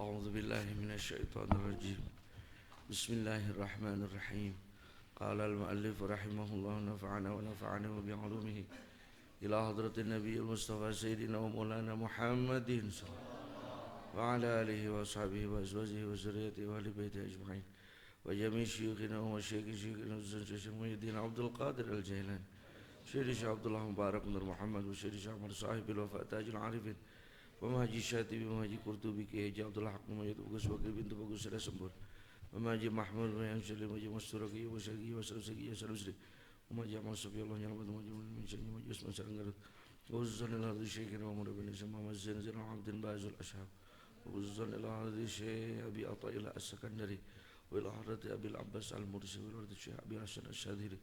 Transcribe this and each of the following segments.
أعوذ بالله من الشيطان الرجيم. بسم الله الرحمن الرحيم. قال المؤلف رحمه الله نفعنا ونفعنا بعلومه إلى حضرة النبي المصطفى سيدنا ومولانا محمد وعلى آله وأصحابه وأزواجه وذريته وأهل بيته أجمعين وجميع شيوخنا ومشايخ شيوخنا الشيخ محي الدين عبد القادر الجيلاني شيخ عبد الله مبارك بن محمد وشيخ أحمد صاحب الوفاء تاج العارفين ومهاجي الشاطبي ومهاجي قرطبي كي عبد الله حق مميت بغس وكيل بنت بغس سلا سمبر ومهاجي محمود ومهاجي سليم ومهاجي مستوركي وسلقي وسلسقي وسلسري ومهاجي عمل صفي الله نعمد ومهاجي من شيء ومهاجي اسم سرنغرد وخصوصا إلى هذا الشيخنا ومر بن سمام الزين زين عبد باز الأشهاب وخصوصا إلى هذا الشيخ أبي عطاء إلى السكندري وإلى حضرة أبي العباس المرسي وإلى حضرة الشيخ أبي حسن الشاذلي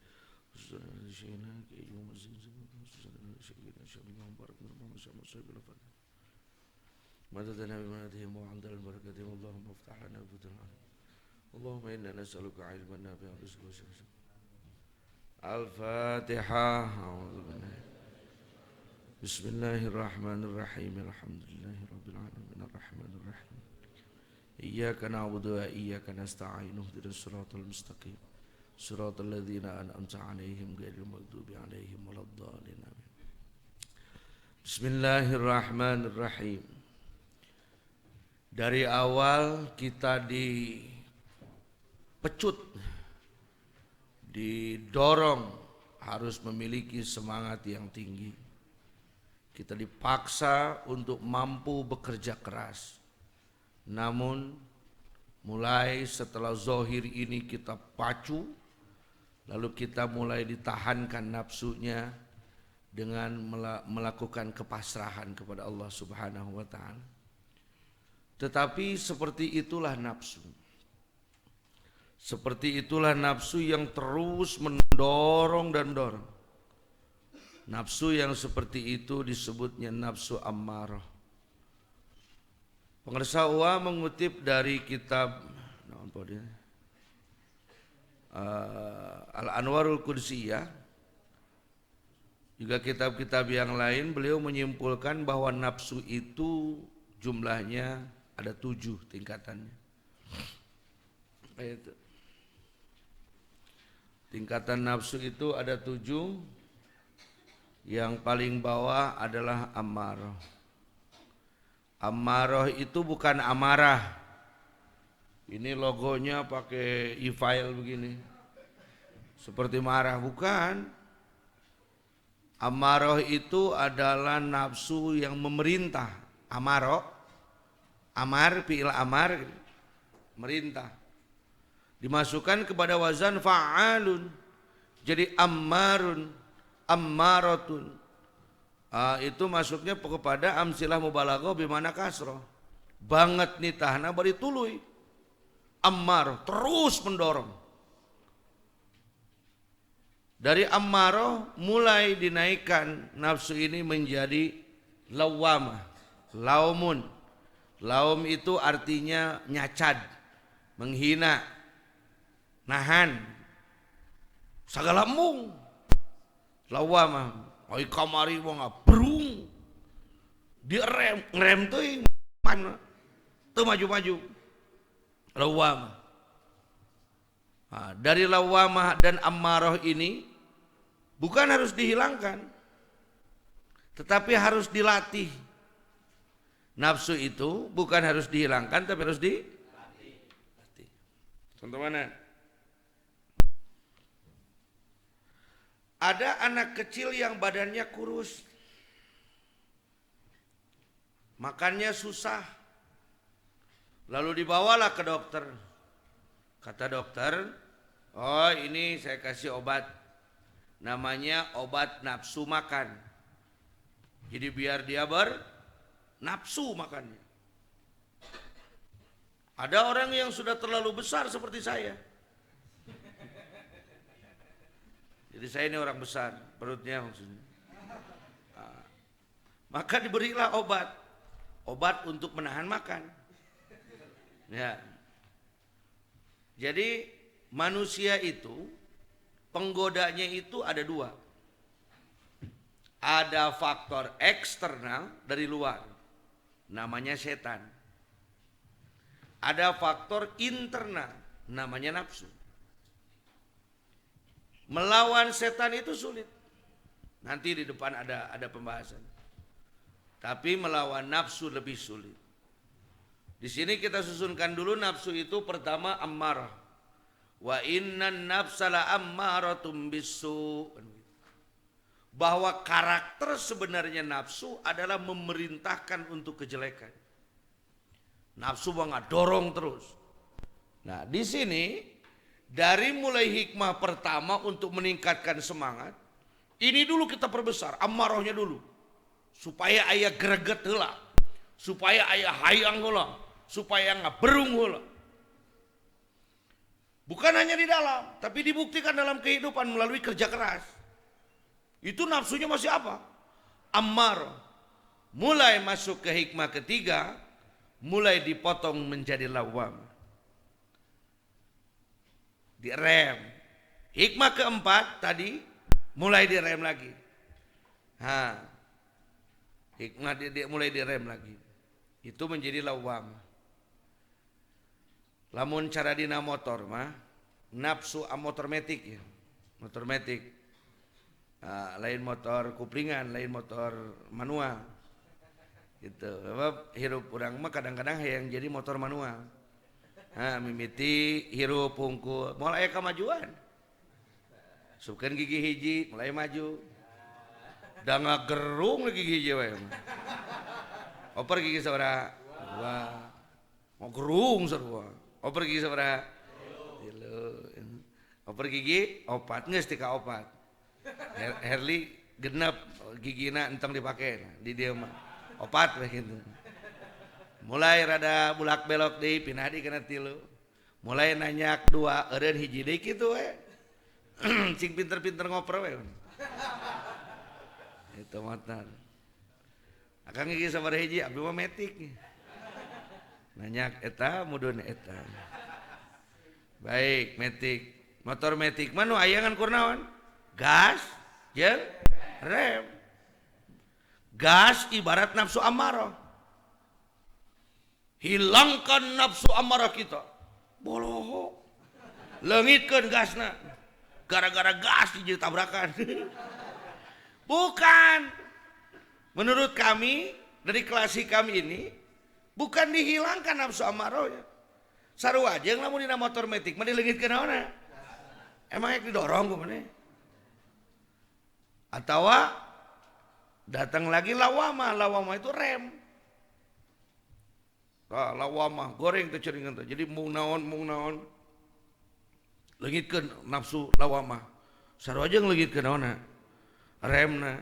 خصوصا إلى الشيخنا كيجوم الزين خصوصا إلى الشيخنا شيخ الله مبارك بن محمد شامل صاحب الوفاة مددنا بمنادهم وعندنا البركة اللهم افتح لنا فتوحا اللهم إنا نسألك علما نافعا ورزقا واسعا الفاتحة. أعوذ بالله بسم الله الرحمن الرحيم الحمد لله رب العالمين الرحمن الرحيم إياك نعبد وإياك نستعين اهدنا الصراط المستقيم صراط الذين أنعمت عليهم غير المغضوب عليهم ولا الضالين آمين. بسم الله الرحمن الرحيم. Dari awal kita dipecut, didorong harus memiliki semangat yang tinggi. Kita dipaksa untuk mampu bekerja keras. Namun mulai setelah zohir ini kita pacu, lalu kita mulai ditahankan nafsunya dengan melakukan kepasrahan kepada Allah Subhanahu wa ta'ala. Tetapi seperti itulah nafsu. Seperti itulah nafsu yang terus mendorong dan dorong. Nafsu yang seperti itu disebutnya nafsu ammarah. Pengarsa Uwa mengutip dari kitab Al-Anwarul Qudsiyah, juga kitab-kitab yang lain, beliau menyimpulkan bahwa nafsu itu jumlahnya ada 7 tingkatannya. Tingkatan nafsu itu ada 7. Yang paling bawah adalah ammarah. Ammarah itu bukan amarah. Ini logonya pakai e-file begini. Seperti marah, bukan. Ammarah itu adalah nafsu yang memerintah. Amar, fi'il amar, merintah. Dimasukkan kepada wazan fa'alun. Jadi ammarun, ammaratun. Itu masuknya kepada amsilah mubalaghah bimana kasroh. Banget nih tahna bari tuluy. Ammar, terus mendorong. Dari ammarah mulai dinaikkan nafsu ini menjadi lawamah, laumun. Laum itu artinya nyacad, menghina, nahan, segala mung. Lawamah, oi kamari wong brung. Direm, ngerem tuh mana? Tuh maju-maju. Lawamah. Nah, dari lawamah dan ammarah ini bukan harus dihilangkan, tetapi harus dilatih. Nafsu itu bukan harus dihilangkan, tapi harus dilatih. Contoh mana? Ada anak kecil yang badannya kurus, makannya susah, lalu dibawalah ke dokter. Kata dokter, oh ini saya kasih obat, namanya obat nafsu makan. Jadi biar dia nafsu makannya. Ada orang yang sudah terlalu besar seperti saya. Jadi saya ini orang besar, perutnya maksudnya. Maka diberilah obat untuk menahan makan. Ya. Jadi manusia itu penggodanya itu ada 2. Ada faktor eksternal dari luar, namanya setan. ada faktor internal namanya nafsu. Melawan setan itu sulit. Nanti di depan ada pembahasan. Tapi melawan nafsu lebih sulit. Di sini kita susunkan dulu nafsu itu pertama ammarah. Wa innan nafsa la ammaratum bisu. Bahwa karakter sebenarnya nafsu adalah memerintahkan untuk kejelekan. Nafsu banget dorong terus. Nah, di sini dari mulai hikmah pertama untuk meningkatkan semangat, ini dulu kita perbesar, amarahnya dulu. Supaya ayah greget heula, supaya ayah hayang heula, supaya ngaberung heula. Bukan hanya di dalam, tapi dibuktikan dalam kehidupan melalui kerja keras. Itu nafsunya masih apa? Amarah. Mulai masuk ke hikmah ketiga, mulai dipotong menjadi lawam. Direm. Hikmah keempat tadi mulai direm lagi. Hikmah dia mulai direm lagi. Itu menjadi lawam. Lamun cara dina motor mah nafsu motor metik ya. Motor metik. Lain motor kuplingan, lain motor manual. Gitu. Sebab hirup urang mah kadang-kadang yang jadi motor manual. Mimiti hirup pungkul mulai kemajuan. Subkan gigi hiji mulai maju. Da ngagerung lagi gigi hiji we. Oper gigi sabaraha? Wah. Ngagerung sarua. Oper gigi sabaraha? 3. Oper gigi 4 geus ti ka 4. Herli genep gigina entong dipake di dieu mah. 4 we kitu. Mulai rada bulak belok deui pindah di kana 3. Mulai nanyak 2 eureun hiji deui kitu we. Cing pinter-pinter ngoper we. Itu motor. Akang gigi sabaraha hiji abdi mah metik. Nanyak eta mudun eta. Baik, metik. Motor metik mah nu aya ngan kurnaon? Gas jeung rem. Gas ibarat nafsu amarah. Hilangkan nafsu amarah kita. Boloho. Leungitkeun gasna. Gara-gara gas jadi tabrakan. Bukan. Menurut kami, dari klasik kami ini, bukan dihilangkan nafsu amarahnya. Sarua jeung lamun dina motor metik mah dileungitkeun naonna? Emang yang didorong ku maneh? Atawa datang lagi lawama. Lawama itu rem. Lawama goreng teh ceuringan teh. Jadi mung naon leungitkeun nafsu lawama. Sarua jeung leungitkeun naonna? Remna.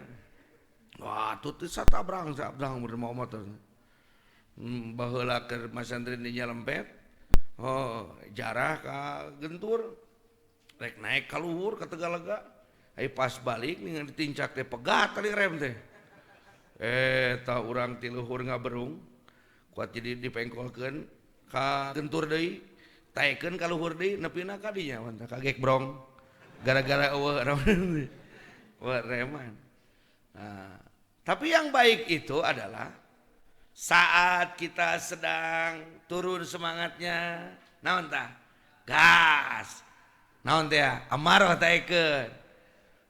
Wah, tuh satabrang bermau motor. Baheula keur masantren di Nyalempet. Jarah ka gentur. Rek naik ka luhur ka Tegalega. Pas balik ningan ditincak teh pegat tali rem teh. Tah urang ti luhur ngaberung. Kuat jadi dipengkolkeun ka gentur deui. Taekeun ka luhur deui nepina ka dinya mantah kagek brong. Gara-gara eueuh reman. Tapi yang baik itu adalah saat kita sedang turun semangatnya, naon tah? Gas. Naon teh? Amarah taekeun.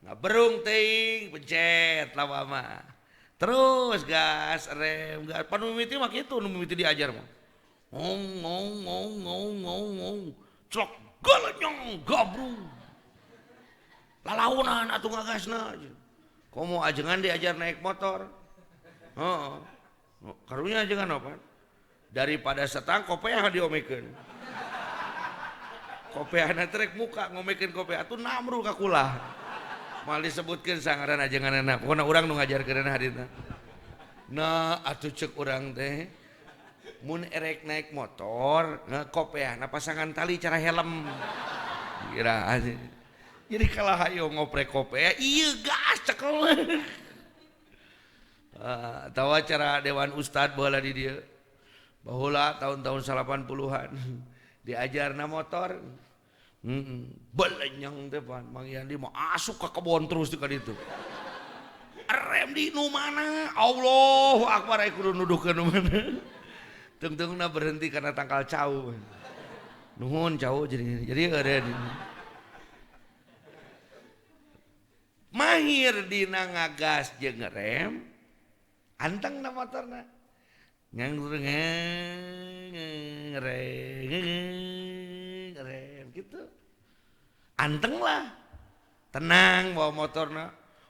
Ngaberung teuing, pencet lawama. Terus gas, rem, gas. Pan mimiti mah kitu, nu mimiti diajar mah. Ngong. Clok galenyong gabrung. Lalaunan atuh ngagasna. Komo ajengan diajar naik motor. Karunya ajengan apa? Daripada setang kopeah diomekeun. Kopeahna trek muka ngomekeun kopeah atuh namru ka kulah. Mal disebutkeun sangaran ajenganna. Pokona urang nu ngajarkeunna haditna. Nah, atuh ceuk urang teh mun erek naik motor, kopeahna pasangan tali cara helm. Kira aja. Jadi kalau hayo ngoprek kopeah, iya gas cekel. Tawa cara Dewan Ustad baheula di dieu. Baheula tahun-tahun 80-an diajarna motor. Belenyang teh pan, Mang Yandi mah asup ka kebon terus di kaditu. Rem di nu mana? Allahu Akbar kudu nuduhkeun nu mana. Tungtungna berhenti karena tangkal cau. Nuhun cau jadi ada di. Mahir dina ngagas jeung ngerem, anteng na motorna. Ngerem gitu. Anteng lah. Tenang bawa motorna.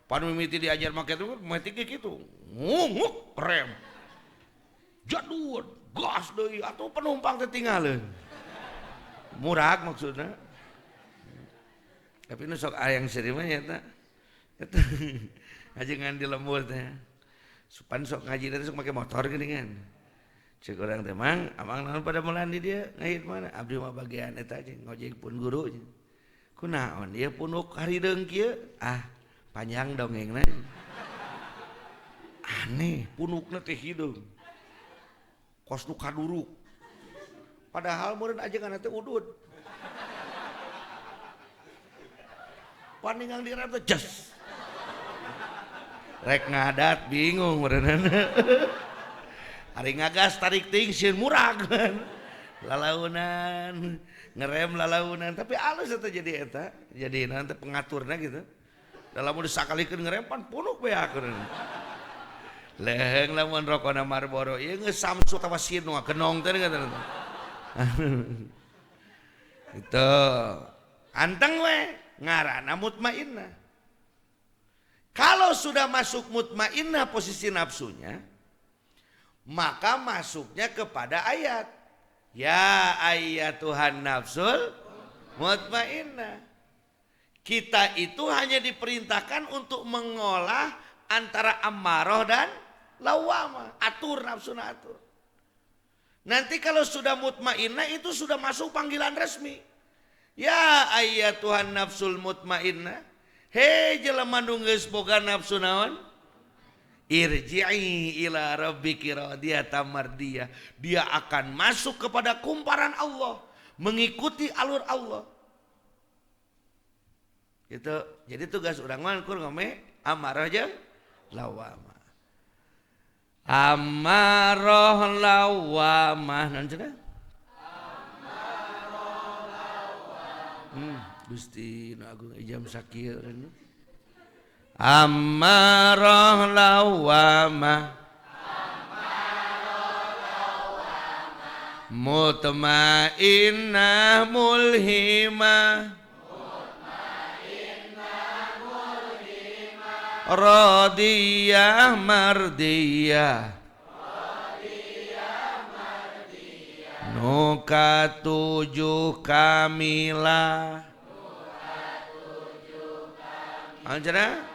Pan mimiti diajar make itu mati gitu. Nguk rem. Jadul, gas deui atuh penumpang teh tinggalin. Murag maksudnya. Tapi nu sok ayang seri mah eta. Eta ngajengan di lembur teh. Supan sok ngaji teh sok make motor geuningan. Cek urang teh mang, amang naon pada mulan di dia ngahit mana? Abdi mah bagian eta aja ngojek pun guru. Kunaon ieu punuk harideung kieu? Ah, panjang dongengna. Aneh, punukna teh hideung. Kos nu kaduruk. Padahal meureun ajengan teh udud. Paningang dina teh jas. Rek ngadat bingung meureun. Ari ngagas tarik ting sieun murag. Lalaunan, ngerem lalaunan, tapi alus eta jadi eta. Jadi nanti pengaturna gitu. Dalam udah sakalikeun ngerem pan punuk beakeun. Leheng lamun rokona Marlboro ieu geus Samsu tawasin nu genong teh kata. Itu anteng we ngaranna mutmainnah. Kalau sudah masuk mutmainnah posisi nafsunya, maka masuknya kepada ayat. Ya ayyatuhan nafsul mutmainnah. Kita itu hanya diperintahkan untuk mengolah antara ammarah dan lawamah, atur nafsuna atur. Nanti kalau sudah mutmainnah itu sudah masuk panggilan resmi. Ya ayyatuhan nafsul mutmainnah. Hei jelema nu geus boga nafsu naon? Irji'i ila rabbiki radiyatan mardiyah. Dia akan masuk kepada kumparan Allah, mengikuti alur Allah. Itu jadi tugas urang mah kur ngome amarah jeung lawamah. Amarah lawamah naon cenah? Amarah lawamah. Gusti nu agung ijam sakieu urang. Amarah lawamah. Amarah lawamah. Mutmainnah mulhimah. Radiyah mardiyah. Nuka tujuh kamilah. Anjana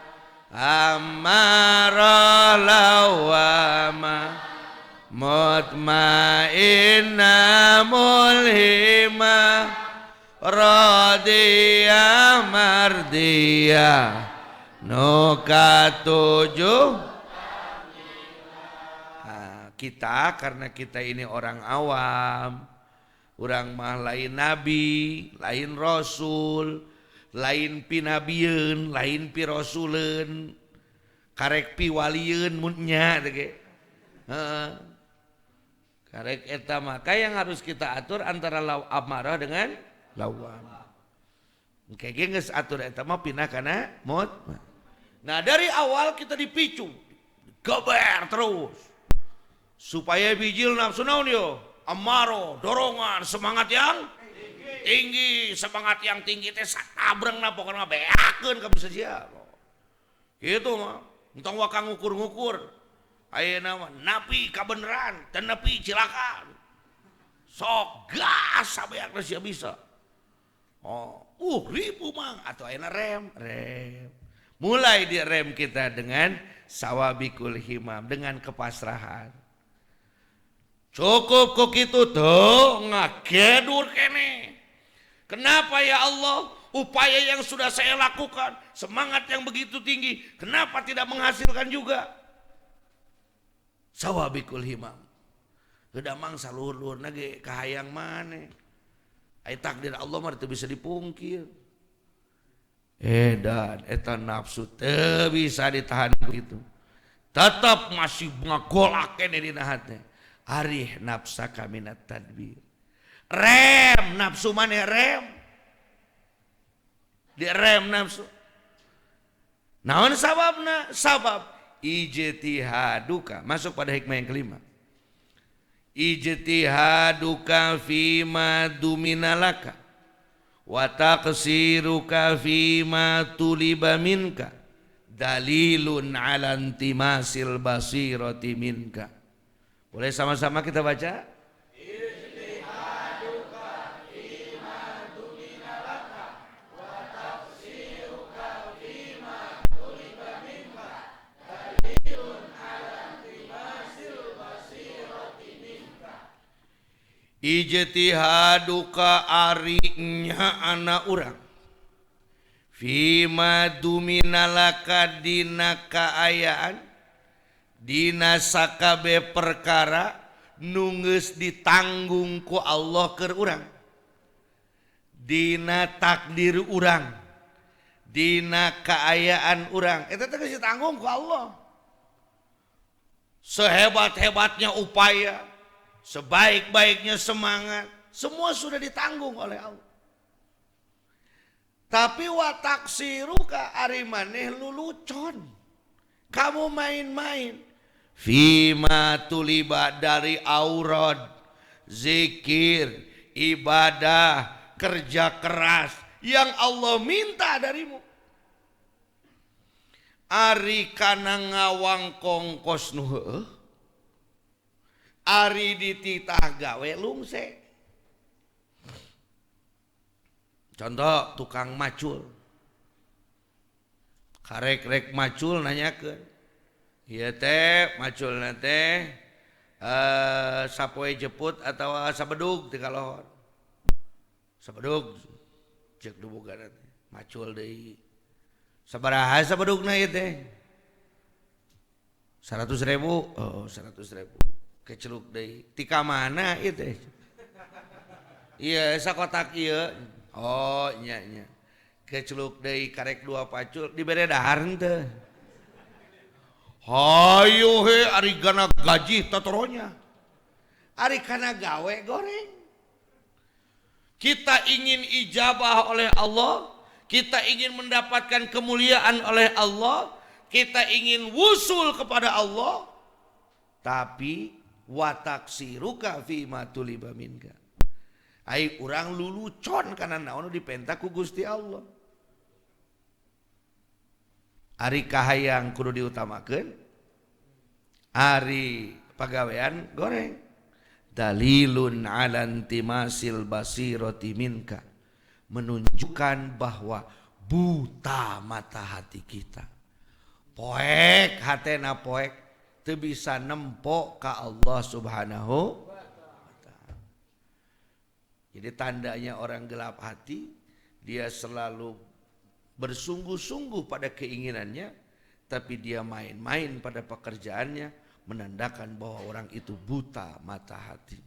amarah lawamah mutmainnah mulhimah radiyah mardiyah. Nuka tujuh. Nah, kita karena kita ini orang awam, orang mah lain nabi, lain rasul, lain pinabieun, lain pi rasuleun, karek pi walieun munnya teh. Karek eta maka yang harus kita atur antara amarah dengan lawamah. Kayaknya geus atur eta mah pindah kana mutmainnah. Nah dari awal kita dipicu, geber terus, supaya bijil nafsu naon yo, amaro, dorongan, semangat yang tinggi, semangat yang tinggi teh satabreng na pokoknya beakeun ka bisa sia. Gitu mah, entong wakang ngukur-ngukur, ayeuna mah napi kabeneran, dan napi cilakan, sok gas sabeakna sia bisa. Ribu mang atau ayeuna rem. Mulai direm kita dengan sawabikul himam, dengan kepasrahan. Cukup kok itu tuh ngagedur kene. Kenapa ya Allah? Upaya yang sudah saya lakukan, semangat yang begitu tinggi, kenapa tidak menghasilkan juga? Sawabikul himam. Geda mangsa luhur-luhurna ge kahayang maneh. Ai takdir Allah mah teu bisa dipungkir. Dan eta nafsu teu bisa ditahan begitu. Tetap masih ngagolak kene dina hati. Arih nafsaka minat tadbir. Rem nafsu maneh rem. Di rem nafsu. Naon sababna? Sabab ijtihaduka. Masuk pada hikmah yang kelima. Ijtihaduka fima duminalaka wa taqsiruka fima tuliba minka dalilun ala intimasil basirati minka. Boleh sama-sama kita baca? Ijtihaduka fima duminalaka wa taqsiruka fima tuliba minka dalilun ala intimasil basirati minka. Ijtihaduka arinya anak urang fima duminalaka dina kaayaan dina sakabe perkara nunggeus ditanggung ku Allah keur urang, dina takdir urang, dina kaayaan urang eta teh geus ditanggung ku Allah. Sehebat-hebatnya upaya, sebaik-baiknya semangat, semua sudah ditanggung oleh Allah. Tapi wa taksiruka ari maneh lulucon, kamu main-main. Fima tuliba dari aurad, zikir, ibadah, kerja keras yang Allah minta darimu. Ari kana ngawang kongkos nu heueuh, ari dititah gawe lungse. Contoh tukang macul. Karek-rek macul nanyakeun, ieu teh maculna teh sapoe jeput atau sabedug ti kalohor. Sabedug cek dubugana teh macul deui. Sabaraha sabedugna ieu teh? 100.000. Oh, 100.000. Keceluk deui. Ti ka mana ieu teh? Ieu sakotak ieu. Oh, nya nya. Keceluk deui karek 2 pacul dibere dahar henteu. Hayo he ari gana gaji totoronya. Ari kana gawe goreng. Kita ingin ijabah oleh Allah, kita ingin mendapatkan kemuliaan oleh Allah, kita ingin wusul kepada Allah, tapi wataksiruka fima tuliba minka. Ai urang lulucon kana naon dipenta ku Gusti Allah. Ari kahayang kudu diutamakeun, ari pagawean goreng. Dalilun ala intimasil basirati minka, menunjukkan bahwa buta mata hati kita. Poek hatena poek teu bisa nempo ka Allah Subhanahu wa taala. Jadi tandanya orang gelap hati, dia selalu bersungguh-sungguh pada keinginannya, tapi dia main-main pada pekerjaannya, menandakan bahwa orang itu buta mata hati.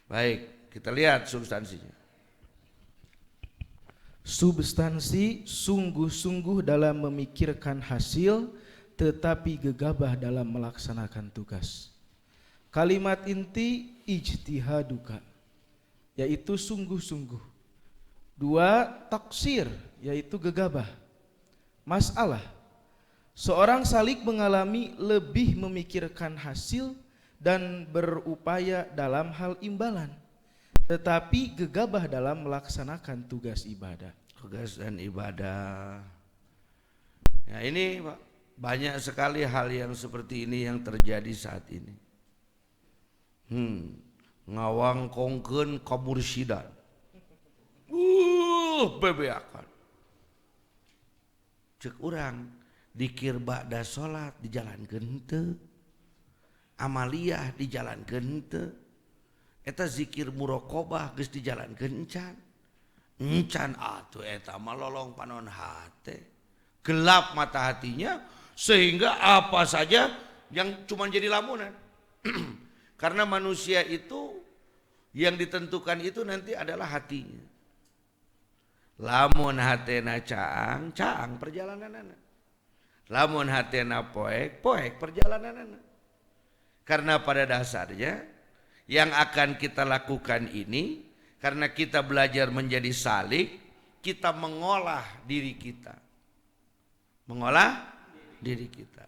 Baik, kita lihat substansinya. Substansi sungguh-sungguh dalam memikirkan hasil, tetapi gegabah dalam melaksanakan tugas. Kalimat inti ijtihaduka, yaitu sungguh-sungguh. 2, taksir, yaitu gegabah. Masalah, seorang salik mengalami lebih memikirkan hasil dan berupaya dalam hal imbalan, tetapi gegabah dalam melaksanakan tugas ibadah. Tugas dan ibadah. Ya ini Pak, banyak sekali hal yang seperti ini yang terjadi saat ini. Ngawang kongkeun kamursidan. Bebeakan. Cek urang dikir ba'da salat dijalankeun henteu. Amaliyah dijalankeun henteu. Eta zikir muraqabah geus dijalankeun encan. Encan atuh eta mah lolong panon hate. Gelap mata hatinya sehingga apa saja yang cuma jadi lamunan. Karena manusia itu yang ditentukan itu nanti adalah hatinya. Lamun hatena caang, caang perjalananana. Lamun hatena poek, poek perjalananana. Karena pada dasarnya yang akan kita lakukan ini, karena kita belajar menjadi salik, kita mengolah diri kita. Mengolah diri kita.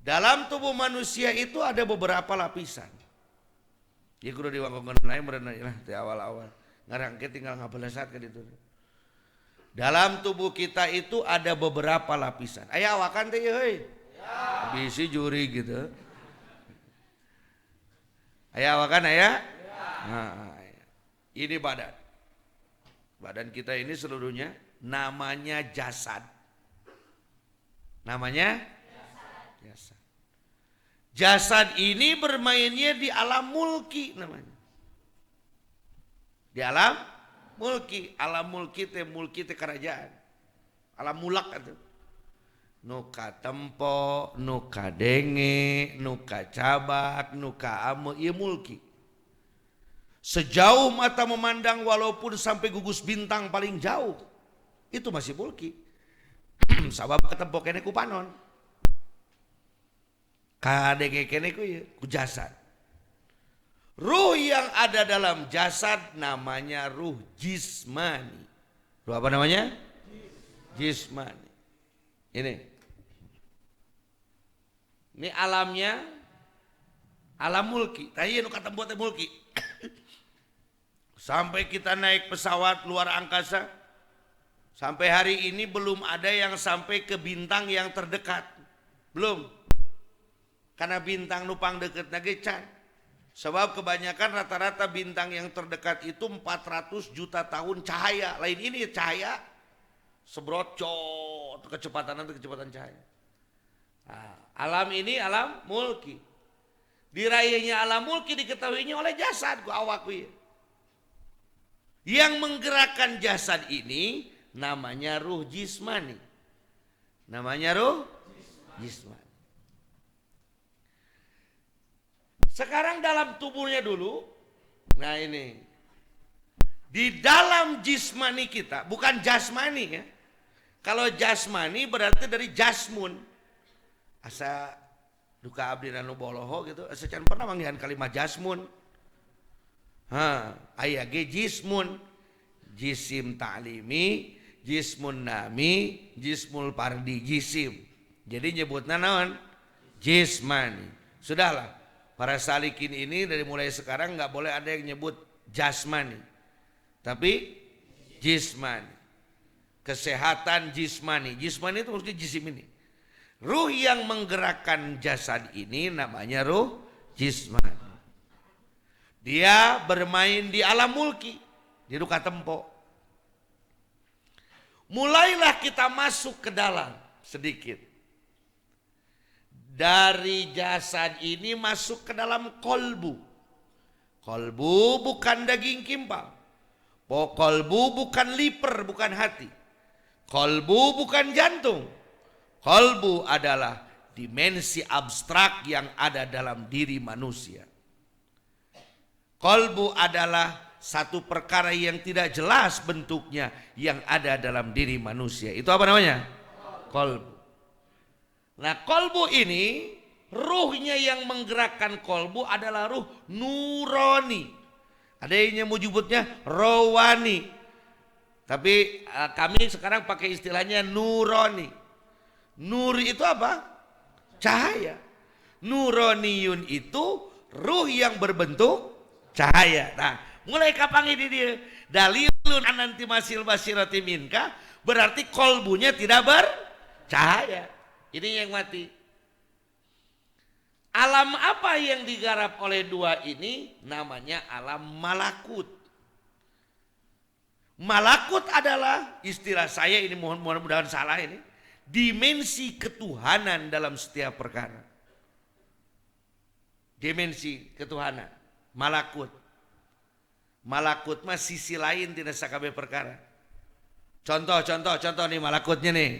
Dalam tubuh manusia itu ada beberapa lapisan. Ya kudu diwangkongkeun lain berenang di awal-awal. Ngarangke tinggal ngabelasat ke ditu. Dalam tubuh kita itu ada beberapa lapisan. Aya awakan teh euy. Ya. Bisi juri gitu. Aya awakan aya? Ya. Nah, ini badan. Badan kita ini seluruhnya namanya jasad. Namanya jasad. Jasad ini bermainnya di alam mulki namanya. Di alam mulki. Alam mulki teh kerajaan. Alam mulak itu. Nuka tempo, nuka denge, nuka cabak, nuka ame, ieu mulki. Sejauh mata memandang walaupun sampai gugus bintang paling jauh, itu masih mulki. Sabab ketempo kene ku panon. Kadenge kene ku jasad. Ruh yang ada dalam jasad namanya ruh jismani. Ruh apa namanya? Jismani. Ini alamnya alam mulki. Tadi nu kata buat mulki. Sampai kita naik pesawat luar angkasa, sampai hari ini belum ada yang sampai ke bintang yang terdekat. Belum. Karena bintang nupang deket nage can. Sebab kebanyakan rata-rata bintang yang terdekat itu 400 juta tahun cahaya. Lain ini cahaya sebrocot kecepatan cahaya. Nah, alam ini alam mulki. Diraihnya alam mulki diketahuinya oleh jasad ku awak ku. Yang menggerakkan jasad ini namanya ruh jismani. Namanya ruh jismani. Sekarang dalam tubuhnya dulu. Nah ini. Di dalam jismani kita, bukan jasmani ya. Kalau jasmani berarti dari jasmun. Asa duka abdi nanu boloho gitu, asa can pernah manggihan kalimat jasmun. Aya ge jismun, jisim ta'limi, jismun nami, jismul pardi jisim. Jadi nyebutna naon? Jismani. Sudahlah, para salikin ini dari mulai sekarang nggak boleh ada yang nyebut jasmani, tapi jismani. Kesehatan jismani. Jismani itu maksudnya jisim ini. Ruh yang menggerakkan jasad ini namanya ruh jismani. Dia bermain di alam mulki, di duka tempo. Mulailah kita masuk ke dalam sedikit. Dari jasad ini masuk ke dalam kolbu. Kolbu bukan daging kimpal. Kolbu bukan liver, bukan hati. Kolbu bukan jantung. Kolbu adalah dimensi abstrak yang ada dalam diri manusia. Kolbu adalah satu perkara yang tidak jelas bentuknya yang ada dalam diri manusia. Itu apa namanya? Kolbu. Nah, kolbu ini, ruhnya yang menggerakkan kolbu adalah ruh nurani. Ada yang menyebutnya rawani. Tapi kami sekarang pakai istilahnya nurani. Nur itu apa? Cahaya. Nuroniyun itu ruh yang berbentuk cahaya. Nah, mulai kapan ini dia? Dalilun ananti masil basirati minka, berarti kolbunya tidak bercahaya. Ini yang mati. Alam apa yang digarap oleh dua ini? Namanya alam malakut. Malakut adalah istilah saya ini, mudah-mudahan salah ini, dimensi ketuhanan dalam setiap perkara. Dimensi ketuhanan, malakut. Malakut mah sisi lain tidak sakabe perkara. Contoh nih malakutnya nih.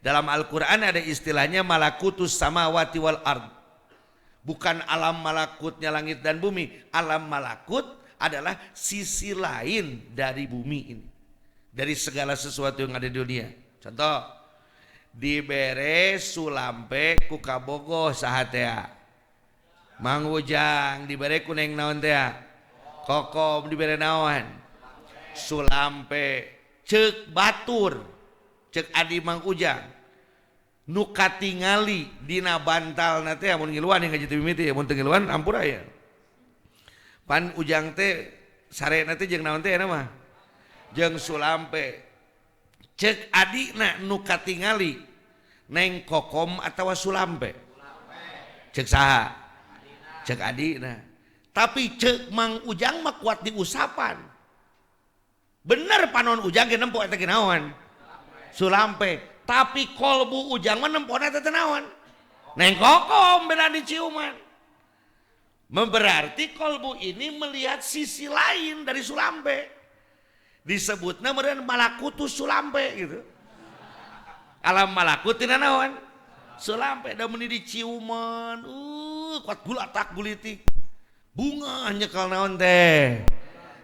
Dalam Al-Quran ada istilahnya malakutus samawati wal ard. Bukan alam malakutnya langit dan bumi. Alam malakut adalah sisi lain dari bumi ini. Dari segala sesuatu yang ada di dunia. Contoh. Dibere sulampe kukabogo sahatea. Mang Ujang dibere kuneng naon teh? Kokom dibere naon? Sulampe. Ceuk batur. Ceuk adi Mang Ujang. Nu katingali dina bantalna teh amun ngiluan yang ngaji mimiti amun teu ngiluan ampura ya. Pan Ujang teh sarena teh jeung naon teh mah? Jeung Sulampe. Ceuk adina nu katingali neng Kokom atawa Sulampe? Ceuk saha? Cek adina. Tapi cek Mang Ujang mah kuat diusapan. Bener panon Ujang ge nempo eta ge naon? Sulampe. Tapi kolbu Ujang mah nempona teh naon? Neng Kokom beda diciuman. Berarti kolbu ini melihat sisi lain dari Sulampe. Disebutna meureun malakutus Sulampe gitu. Alam malakut tina naon? Sulampe da meuni diciuman. Kuat gulatak gulitik bunga nyekal naon teh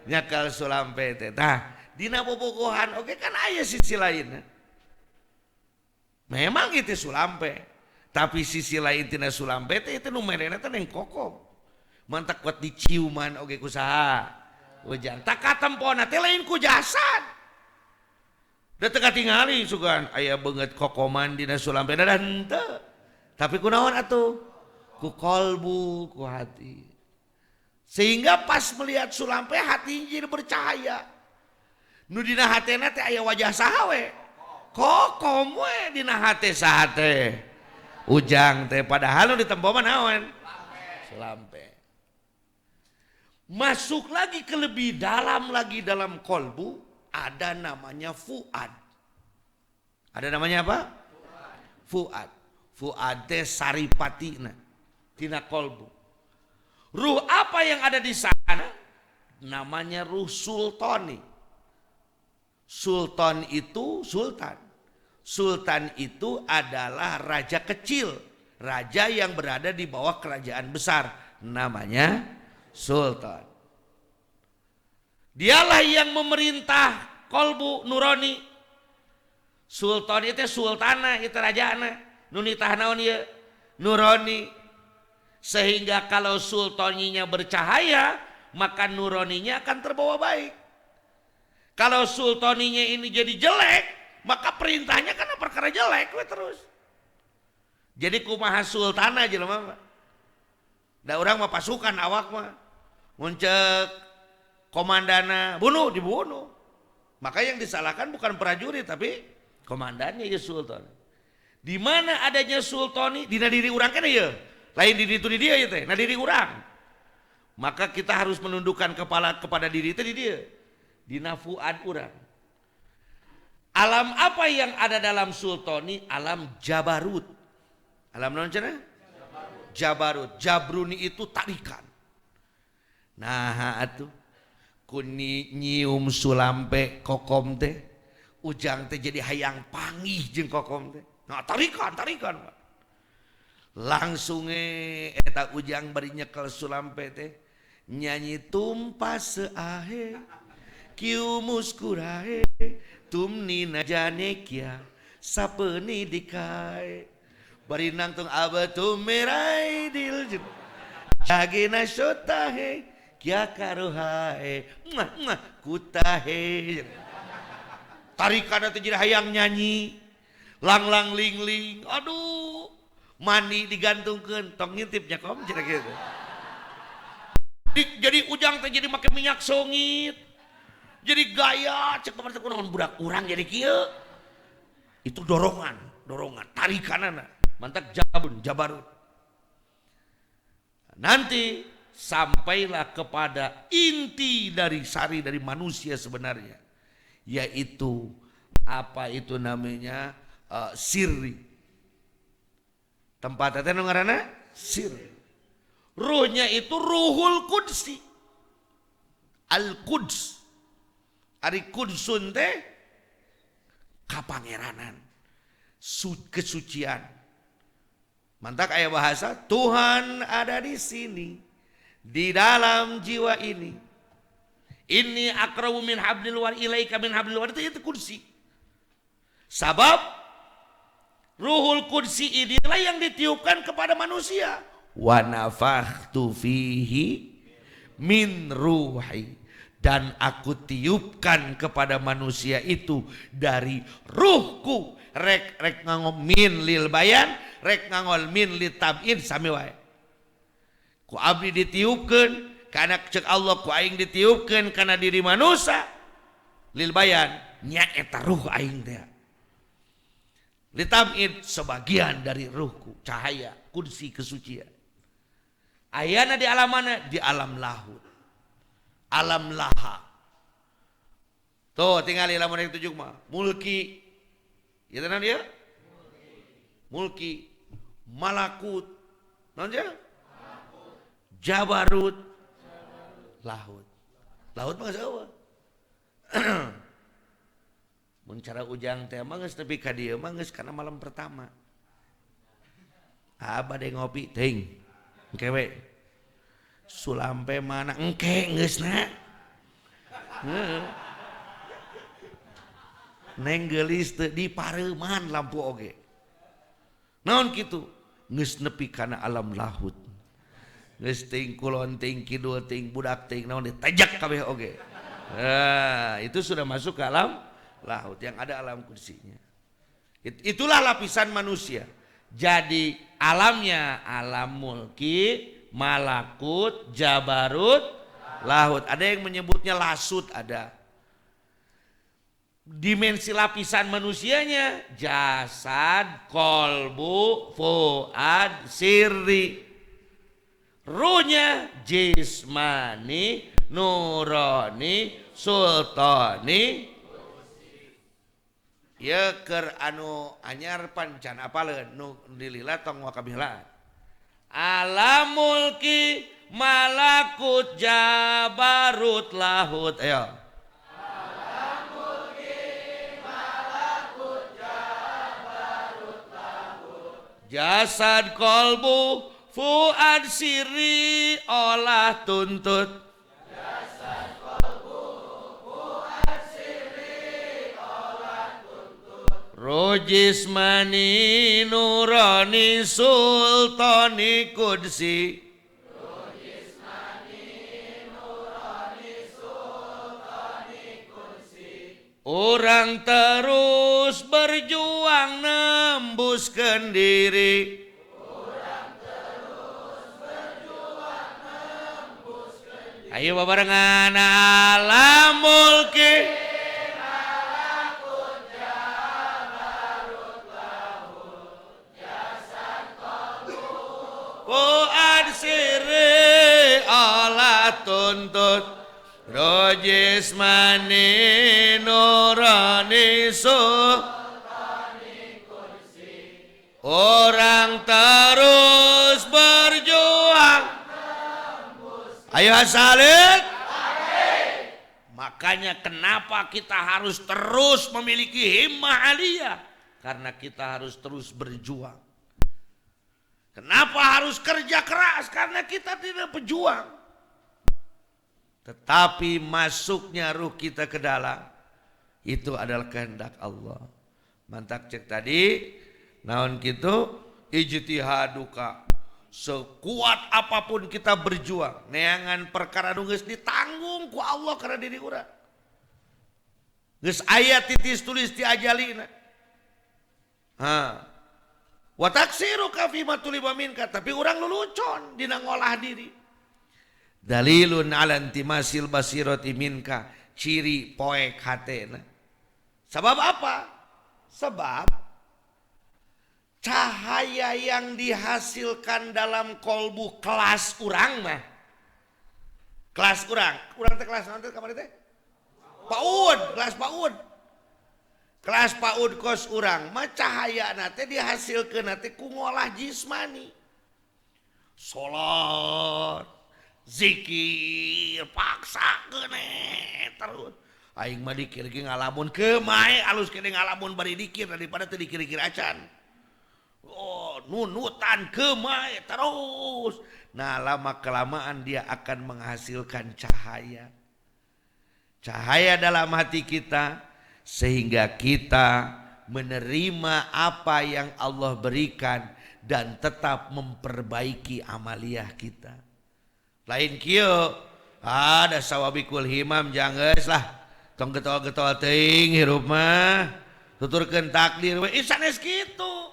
nyekal Sulampe teh. Tah dina bobogohan oke kan aya sisi lain. Memang itu Sulampe, tapi sisi lain tina Sulampe teh itu nu merena teh neng Kokom. Mantak kuat diciuman oge ku saha? Ujang. Tak katempona teh lain ku jasad. Da teu katingali sugan aya beungeut kokoman dina Sulampe da henteu. Tapi kunaon atuh? Ku kolbu, ku hati. Sehingga pas melihat Sulampe hati jadi bercahaya. Nu dina hatena teh aya wajah saha we? Kokom we dina hate saha teh? Ujang teh padahal nu ditempo mah naon? Sulampe. Masuk lagi ke lebih dalam lagi dalam kolbu ada namanya fuad. Ada namanya apa? Fuad. Fuad teh saripatina tina kolbu. Ruh apa yang ada di sana? Namanya ruh sultani. Sultan itu sultan. Sultan itu adalah raja kecil. Raja yang berada di bawah kerajaan besar. Namanya sultan. Dialah yang memerintah kolbu nurani. Sultan itu sultana, itu rajana. Nunitah naon ieu? Nurani. Sehingga kalau sultaninya bercahaya, maka nuraninya akan terbawa baik. Kalau sultaninya ini jadi jelek, maka perintahnya kan perkara jelek we terus. Jadi kumaha sultana jelema mah. Da urang mah pasukan awak mah. Mun ceuk komandana bunuh dibunuh. Maka yang disalahkan bukan prajurit tapi komandannya ya sultan. Di mana adanya sultani dina diri urang kana ieu. Lain diri itu di dia ya teh, nah diri urang. Maka kita harus menundukkan kepala kepada diri itu di dia. Dina fuad urang. Alam apa yang ada dalam sultani? Alam jabarut. Alam naon cenah? Jabarut. Jabruni itu tarikan. Nah atuh kuni nyium Sulampe Kokom teh, Ujang teh jadi hayang panggih jeung Kokom teh. Nah tarikan. Langsung eta Ujang bari nyekel Sulampe teh nyanyi tumpah seahe kieu muskurahe tumnina janekia sapeuni dikae bari nangtung abatum merai diljun jagina sotahe kia karuhae kutahe. Tarikan teh jadi hayang nyanyi lang ling aduh mani digantungkeun tong ngintipnya kom cenah kitu. Jadi Ujang teh jadi make minyak songit. Jadi gaya cek paman teh kunaon budak urang jadi kieu. Itu dorongan, tarikanana. Mantap jabarut. Nanti sampailah kepada inti dari sari dari manusia sebenarnya, yaitu apa itu namanya sirri. Tempat itu ngaranna sirri. Ruhnya itu ruhul kudsi. Al-Quds. Ari kudsun teh kapangeranan. Kesucian. Mantak aya bahasa Tuhan ada di sini. Di dalam jiwa ini. Inni akrabu min hablil war ilaika min hablil war itu kudsi. Sabab Ruhul Qudsi inilah yang ditiupkan kepada manusia. wa nafakhtu fihi min ruhi, dan aku tiupkan kepada manusia itu dari ruhku. Rek nganggo min lil bayan, rek ngangol min lil tab'in sami wae. Ku abdi ditiupkeun kana ceuk Allah, ku aing ditiupkeun kana diri manusia lil bayan nya eta ruh aing teh. Lil tab'in sebagian dari ruhku, cahaya kursi kesucian. Ayana di alam mana? Di alam lahut, alam laha. Tuh tinggal lamun yang tujuh mah mulki, ya tenan dia? Mulki, malakut, naon ya? Jabarut, lahut. Lahut mah saeueuh. Mun cara ujang teh mah geus nepi ka dieu mah geus kana malam pertama. Bade ngopi teuing. Engke we. Sulampe mana engke geusna. Heeh. Neng geulis teu dipareuman lampu oge. Naon kitu? Geus nepi kana alam lahut. Geus teuing kulon teuing kidul teuing budak teuing naon ditajak kabeh oge. Itu sudah masuk ke alam lahut yang ada alam kursinya. Itulah lapisan manusia. Jadi alamnya alam mulki, malakut, jabarut, lahut. Ada yang menyebutnya lasut ada. Dimensi lapisan manusianya jasad, kolbu, fuad, sirri. Ruhnya jismani, nurani, sultani. Ya keur anu anyar pancan apaleun nu dilila tong wakabilaan. Alam mulki, malakut, jabarut, lahut. Ayo. Alam mulki, malakut, jabarut, lahut. Jasad, kolbu, fuad, siri, olah, tuntut. Rojismani, nurani, sultani, kudsi. Rojismani, nurani, sultani, kudsi. Orang terus berjuang nembuskeun diri. Orang terus berjuang nembuskeun diri. Ayo babarengan alam mulki. Fuad siri olah tuntut. Rojismani nurani sultani kursi. Orang terus berjuang. Ayo salib. Makanya kenapa kita harus terus memiliki himmah aliyah? Karena kita harus terus berjuang. Kenapa harus kerja keras? Karena kita tidak pejuang. Tetapi masuknya ruh kita ke dalam itu adalah kehendak Allah. Mantak cek tadi, naon kitu ijtihaduka. Sekuat apapun kita berjuang, neangan perkara nu geus ditanggung ku Allah karena diri urang. Geus aya titis tulis ti ajalina. Wa taksiruka fi ma tuliba minka, tapi urang lelucon dina ngolah diri. Dalilun ala intimasil basirati minka, ciri poek hatena. Sebab apa? Sebab cahaya yang dihasilkan dalam kolbu kelas urang mah. Kelas urang teh kelas naon teh kamari teh? PAUD, kelas PAUD. Kelas PAUD kos urang mah cahaya nate dihasilkeun nate ku ngolah jismani. Salat, zikir, paksakeun terus. Aing mah dikir ge ngalamun kemae alus kene ngalamun bari dikir daripada teu dikir-kir acan. Oh, nunutan kemae terus. Nah, lama kelamaan dia akan menghasilkan cahaya. Cahaya dalam hati kita sehingga kita menerima apa yang Allah berikan dan tetap memperbaiki amaliyah kita. Lain kieu ada sawabikul himam janggeus lah tong getol-getol teuing hirup mah tuturkeun takdir we sanes kitu.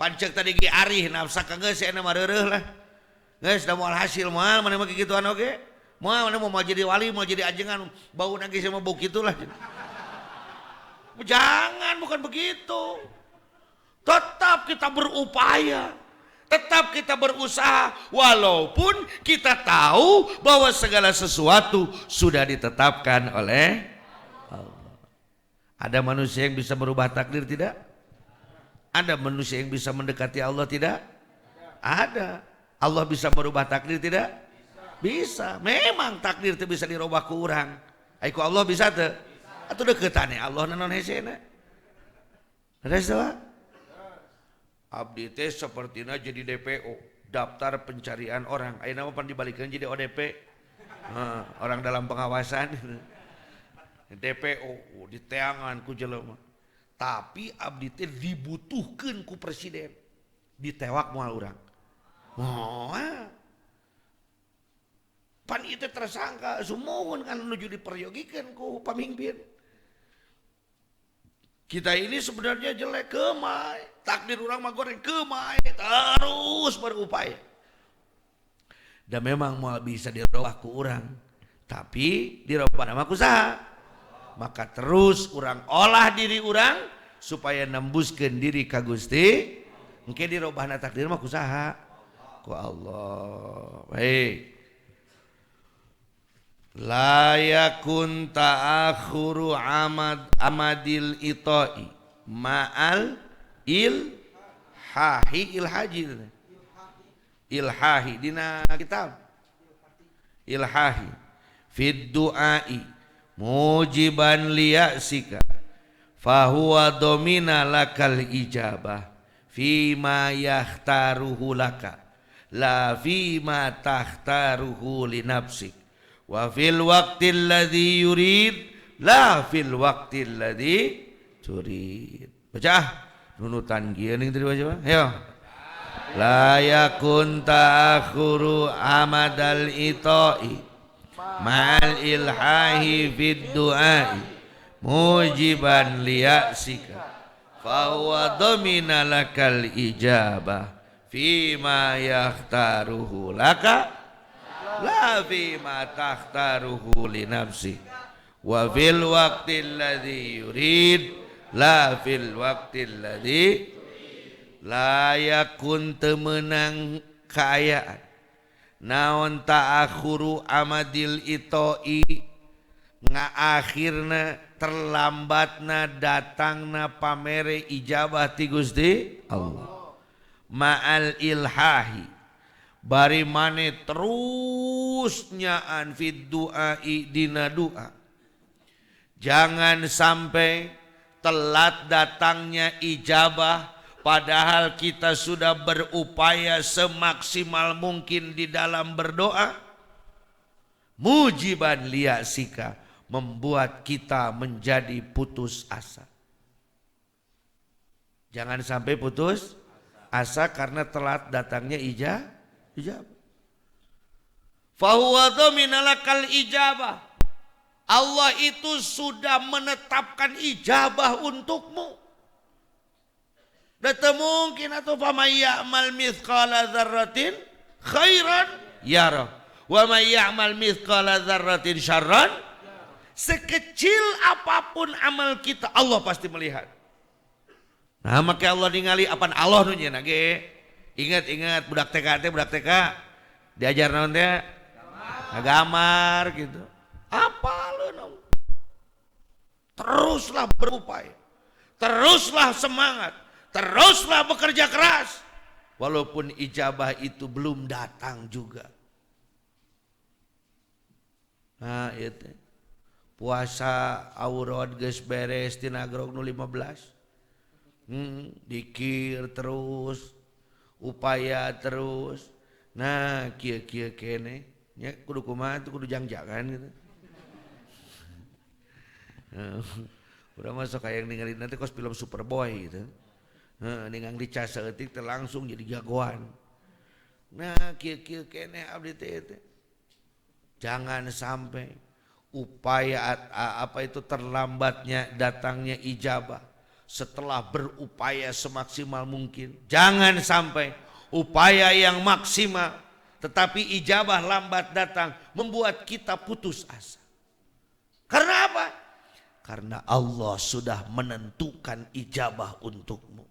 Pancek tadi ge arih nafsa geus cenah mah reureuh lah. Geus da moal hasil moal mana mah kikituan oge. Moal mana mau jadi wali mau jadi ajengan bau nangis sama bau kitulah. Jangan, bukan begitu. Tetap kita berupaya, tetap kita berusaha, walaupun kita tahu bahwa segala sesuatu sudah ditetapkan oleh Allah. Ada manusia yang bisa merubah takdir tidak? Ada manusia yang bisa mendekati Allah tidak? Ada. Allah bisa merubah takdir tidak? Bisa. Memang takdir itu bisa dirubah ke orang. Aiku Allah bisa tuh. Atau deketannya Allah nanon hesena. Ada salah? Abdi teh sepertinya jadi DPO, daftar pencarian orang. Ayeuna mah pan dibalikkeun jadi ODP. Orang dalam pengawasan. DPO diteangan ku jelema. Tapi abdi teh dibutuhkeun ku presiden. Ditewak moal urang. Pan itu tersangka sumuhun kan menuju diperyogikan ku pamimpin. Kita ini sebenarnya jelek kemai, takdir orang mah goreng kemai, terus berupaya. Dan memang mau bisa dirubah ku orang, tapi dirubah nama ku saha. Maka terus orang olah diri orang supaya nembuskeun diri ka Gusti. Engke dirubahna takdir mah ku saha? Ku Allah. Baik. La yakun ta'akhuru amadil itoi ma'al ilhahi dina kitab ilhahi fid du'ai mujiban liya'sika fahuwa domina lakal ijabah fima yahtaruhu laka la fima tahtaruhu li nafsik wa fil waqtil ladzi yurid la fil waqtil ladzi turid. Baca nunutan geuning tadi baca. Ayo. La yakun ta'akhuru amadal itoi ma'al ilhahi fid du'ai mujiban liya'sika fa huwa domina lakal ijabah fima yahtaruhu laka la fi ma takhtaruhu li nafsi wa fil waqtil ladzi yurid la fil waqtil ladzi la yakun temenang kaayaan naon ta'akhuru amadil itoi ngaakhirna terlambatna datangna pamere ijabah ti Gusti Allah ma'al ilhahi bari mane terus nyaan fid du'ai dina doa. Jangan sampai telat datangnya ijabah padahal kita sudah berupaya semaksimal mungkin di dalam berdoa. Mujiban liyasika membuat kita menjadi putus asa. Jangan sampai putus asa karena telat datangnya ijabah. Fahuwa domina lakal ijabah. Allah itu sudah menetapkan ijabah untukmu. Dan mungkin atau famay ya'mal mithqala dzarratin khairan yarah wa may ya'mal mithqala dzarratin syarran. Sekecil apapun amal kita Allah pasti melihat. Nah maka Allah ningali apaan Allah nu nyeuna ge. Ingat budak TK diajar naon teh? Gambar gitu. Apaleun. Teruslah berupaya. Teruslah semangat. Teruslah bekerja keras. Walaupun ijabah itu belum datang juga. Nah itu. Puasa aurad geus beres tina grog nu 15. Dikir terus. Upaya terus. Nah kieu kene nya kudu kumaha tuh kudu jangjakan gitu. Udah masuk kayak ninggalin nanti kos film Superboy gitu. Dengan dicas saeutik teh langsung jadi jagoan. Nah, kieu-kieu keneh abdi teh. Jangan sampai upaya terlambatnya datangnya ijabah setelah berupaya semaksimal mungkin. Jangan sampai upaya yang maksimal tetapi ijabah lambat datang membuat kita putus asa. Karena apa? Karena Allah sudah menentukan ijabah untukmu.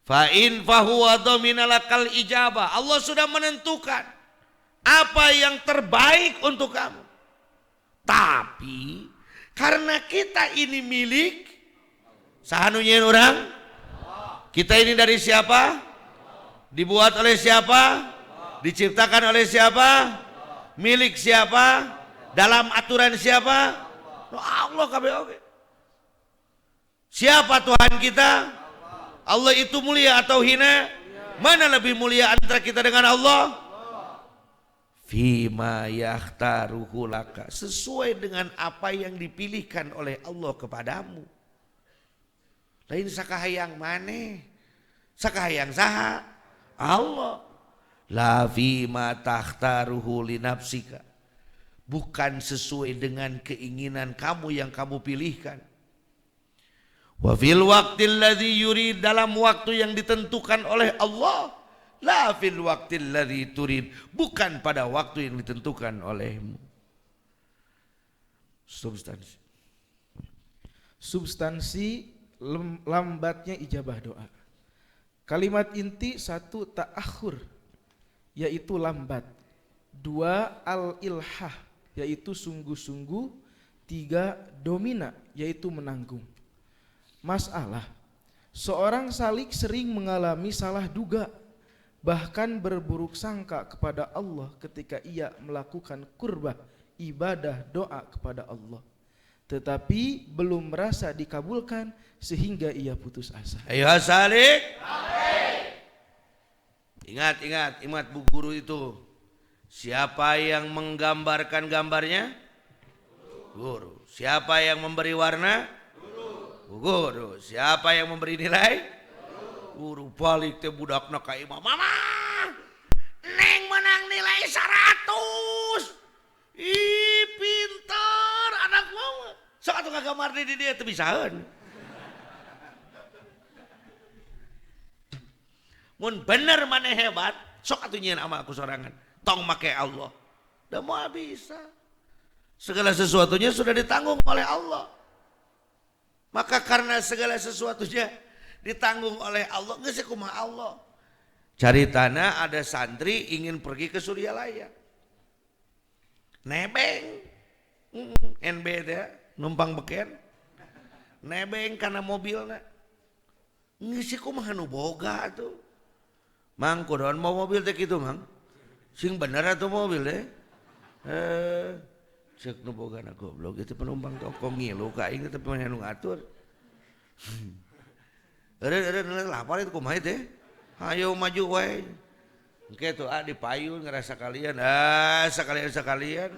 Fa in fahuwa dhaminalakal ijabah. Allah sudah menentukan apa yang terbaik untuk kamu. Tapi karena kita ini milik sahanunya orang, kita ini dari siapa? Dibuat oleh siapa? Diciptakan oleh siapa? Milik siapa? Dalam aturan siapa? Allah kabeh oge. Siapa Tuhan kita? Allah itu mulia atau hina? Mana lebih mulia antara kita dengan Allah? Fima yakhtaruhu laka, sesuai dengan apa yang dipilihkan oleh Allah kepadamu. Lain sakahayang maneh, sakahayang saha? Allah. La fima takhtaruhu li nafsika, bukan sesuai dengan keinginan kamu yang kamu pilihkan. Wa fil waqtil ladzi yurid, dalam waktu yang ditentukan oleh Allah. La fil waqtil ladzi turid, bukan pada waktu yang ditentukan olehmu. Substansi lambatnya ijabah doa. Kalimat inti 1 ta'akhur, yaitu lambat. 2 al-ilhah, yaitu sungguh-sungguh. 3 domina, yaitu menanggung. Masalah, seorang salik sering mengalami salah duga, bahkan berburuk sangka kepada Allah ketika ia melakukan kurbah, ibadah, doa kepada Allah, tetapi belum merasa dikabulkan sehingga ia putus asa. Ayo salik. Ingat bu guru itu. Siapa yang menggambarkan gambarnya? Guru. Siapa yang memberi warna? Guru. Siapa yang memberi nilai? Guru. Balik teh budakna ka imam. Mama, neng menang nilai 100. Ih, pintar anak mama. Sok atuh ngagambar di dia teu bisaeun. Mun bener maneh hebat, sok atuh nyieun sama aku sorangan. Tong make Allah. Da moal bisa. Segala sesuatunya sudah ditanggung oleh Allah. Maka karena segala sesuatunya ditanggung oleh Allah, geus kumaha Allah. Caritana ada santri ingin pergi ke Suryalaya. Nebeng. NB teh numpang beken. Nebeng kana mobilna. Geus kumaha nu boga atuh. Mang kunaon mau mobil teh kitu, Mang? Sing bener atuh mobil teh. Cek nu bogana goblok itu penumpang toko ngilu ka aing teh pemain nu ngatur. Eureun lapar itu kumaha teh? Hayo maju wae. Engke tuh dipayun ngerasa kalian. Sekalian.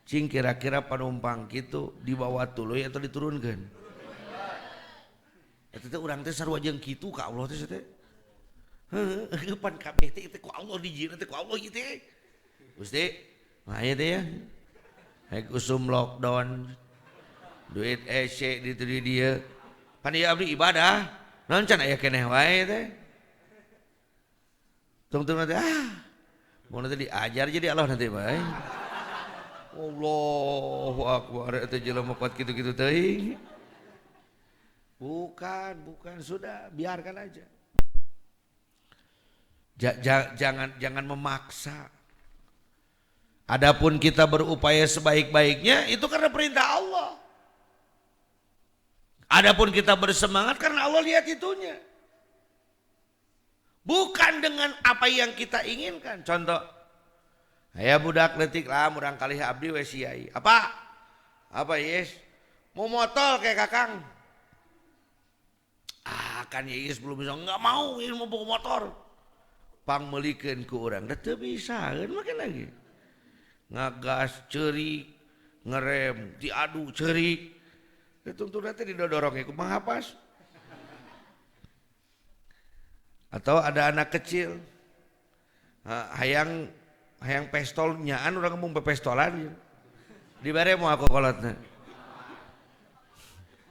Cing kira-kira penumpang kitu dibawa tuluy atau diturunkeun? Eta teh urang teh sarua jeung kitu ka Allah teh teh. Heuh, pan kabeh teh ku Allah dijieun teh ku Allah ieu teh. Gusti, mah aya teh ya. Haek usum lockdown. Duit ece di dia. Pan ieu abdi ibadah. Naon can aya keneh wae teh. Tungtung nanti mau nanti diajar jadi Allah nanti bae. Allahu akbar eta jelema kuat kitu-kitu teuing. Bukan, sudah biarkan aja. Jangan memaksa. Adapun kita berupaya sebaik-baiknya itu karena perintah Allah. Adapun kita bersemangat karena Allah lihat itunya. Bukan dengan apa yang kita inginkan. Contoh, aya budak leutik lah murang kali abdi we siai. Apa yes? Mau motor kayak Kakang. Kan yes belum bisa, enggak mau yes mau bawa motor. Pang melikeun ku urang, da teu bisaeun makin lagi. Ngagas ceurik, ngerem, diadu ceurik. Tungtuna teh didodorong kumaha pas. Atau ada anak kecil hayang pistol nyaan urang ngomong pepestolan dibere mau aku kolotna.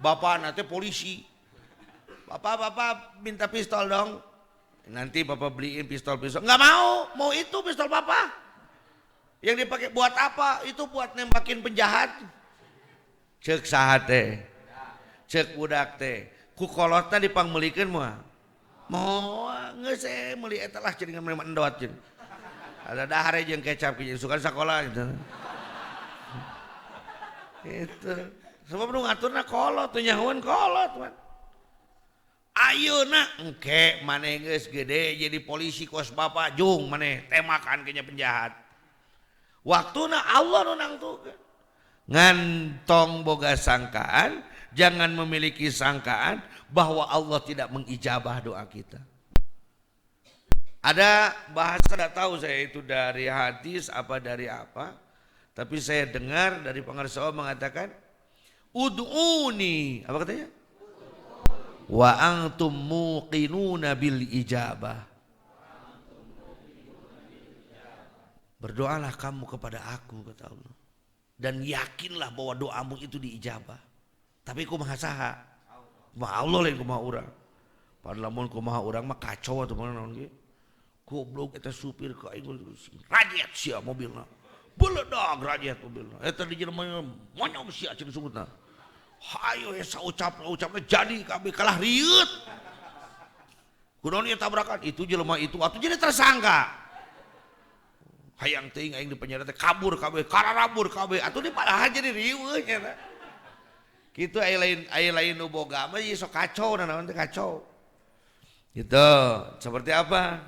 Bapak nanti polisi. Bapak minta pistol dong. Nanti bapak beliin pistol. Enggak mau itu pistol bapak. Yang dipakai buat apa? Itu buat nembakin penjahat. Cek saha teh. Cek budak teh. Ku kolotna dipangmelikeun moal. Moal geus meuli eta lah cenah mah endot cenah. Ada dahar jeung kecap jeung sukan sakola gitu. Itu. Sebab nu ngaturna kolot teh nyahoan kolot man. Ayeuna engke maneh geus gede jadi polisi kos bapak jung maneh temakan kenya penjahat. Waktuna Allah nu nangtukeun. Ngantong boga sangkaan, jangan memiliki sangkaan bahwa Allah tidak mengijabah doa kita. Ada bahasa tidak tahu saya itu dari hadis apa dari apa, tapi saya dengar dari pengarsa Allah mengatakan ud'uni, apa katanya? Wa antum muqinuna bil ijabah. Berdoalah kamu kepada aku kata Allah. Dan yakinlah bahwa doamu itu diijabah. Tapi kumaha saha? Kumaha Allah lain kumaha urang. Padahal lamun kumaha urang mah kacau atuh mana naon ge. Goblok eta supir ka aing rajet sia mobilna. Beledag rajet mobilna. Eta di jelema monyong sia cenah sungutna. Hayo esa ucapna jadi kabeh kalah riut. Kunaon ieu tabrakan? Itu jelema itu atuh jadi tersangka. Hayang teuing aing di penjara teh kabur kabeh, kararabur kabeh, atuh di padahal jadi riweuh nya. Kitu aya lain nu boga mah ieu sok kacau naon teh kacau. Gitu. Seperti apa?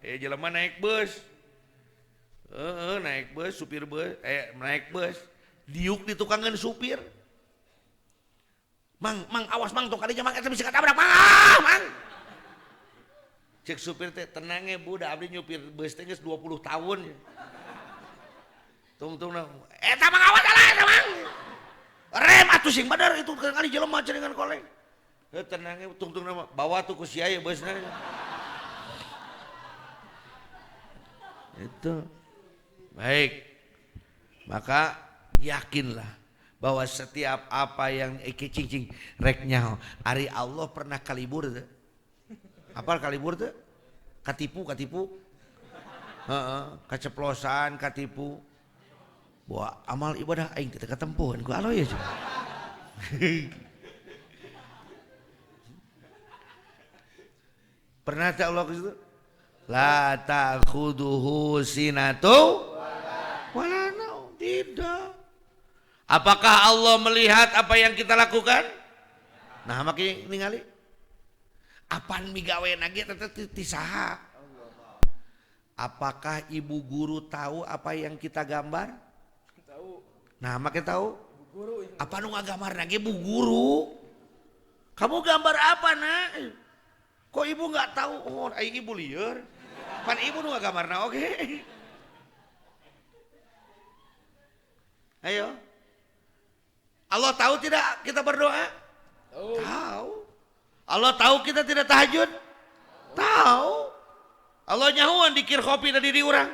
Jelema naik bus. Naik bus, supir bus, naik bus, diuk di tukangan supir. Mang awas mang tong kadinya mang eta bisa katabrak mang. Cek supir teh tenang budak abdi nyupir bus teh geus 20 tahun. Tung eta mang awas lah eta mang. Rem atuh sing bener itu kali jelema cenengan koleng. Tenang tung nama bawa tuh ku sia ye busna. Itu. Baik. Maka yakinlah bahwa setiap apa yang cing rek nyaho ari Allah pernah kalibur teh. Apal kalibur teh? Katipu. Kaceplosan, katipu. Bahwa amal ibadah aing teh katempuhan ku aloy ya. Pernah tak Allah itu? La ta'khuduhu sinatu wala naum. Tidak. Apakah Allah melihat apa yang kita lakukan? Nah, makin ningali. Apaan migawe nage teh saha? Apakah ibu guru tahu apa yang kita gambar? Tahu. Nah, makin tahu. Apa nu ngagambar nage bu guru? Kamu gambar apa, Nak? Kok ibu nggak tahu? Oh, ibu liar. Pan ibu nu ngagambarna oke. Ayo. Allah tahu tidak kita berdoa? Tahu. Allah tahu kita tidak tahajud? Tahu. Allah nyahuan dikir kopi dari diri orang?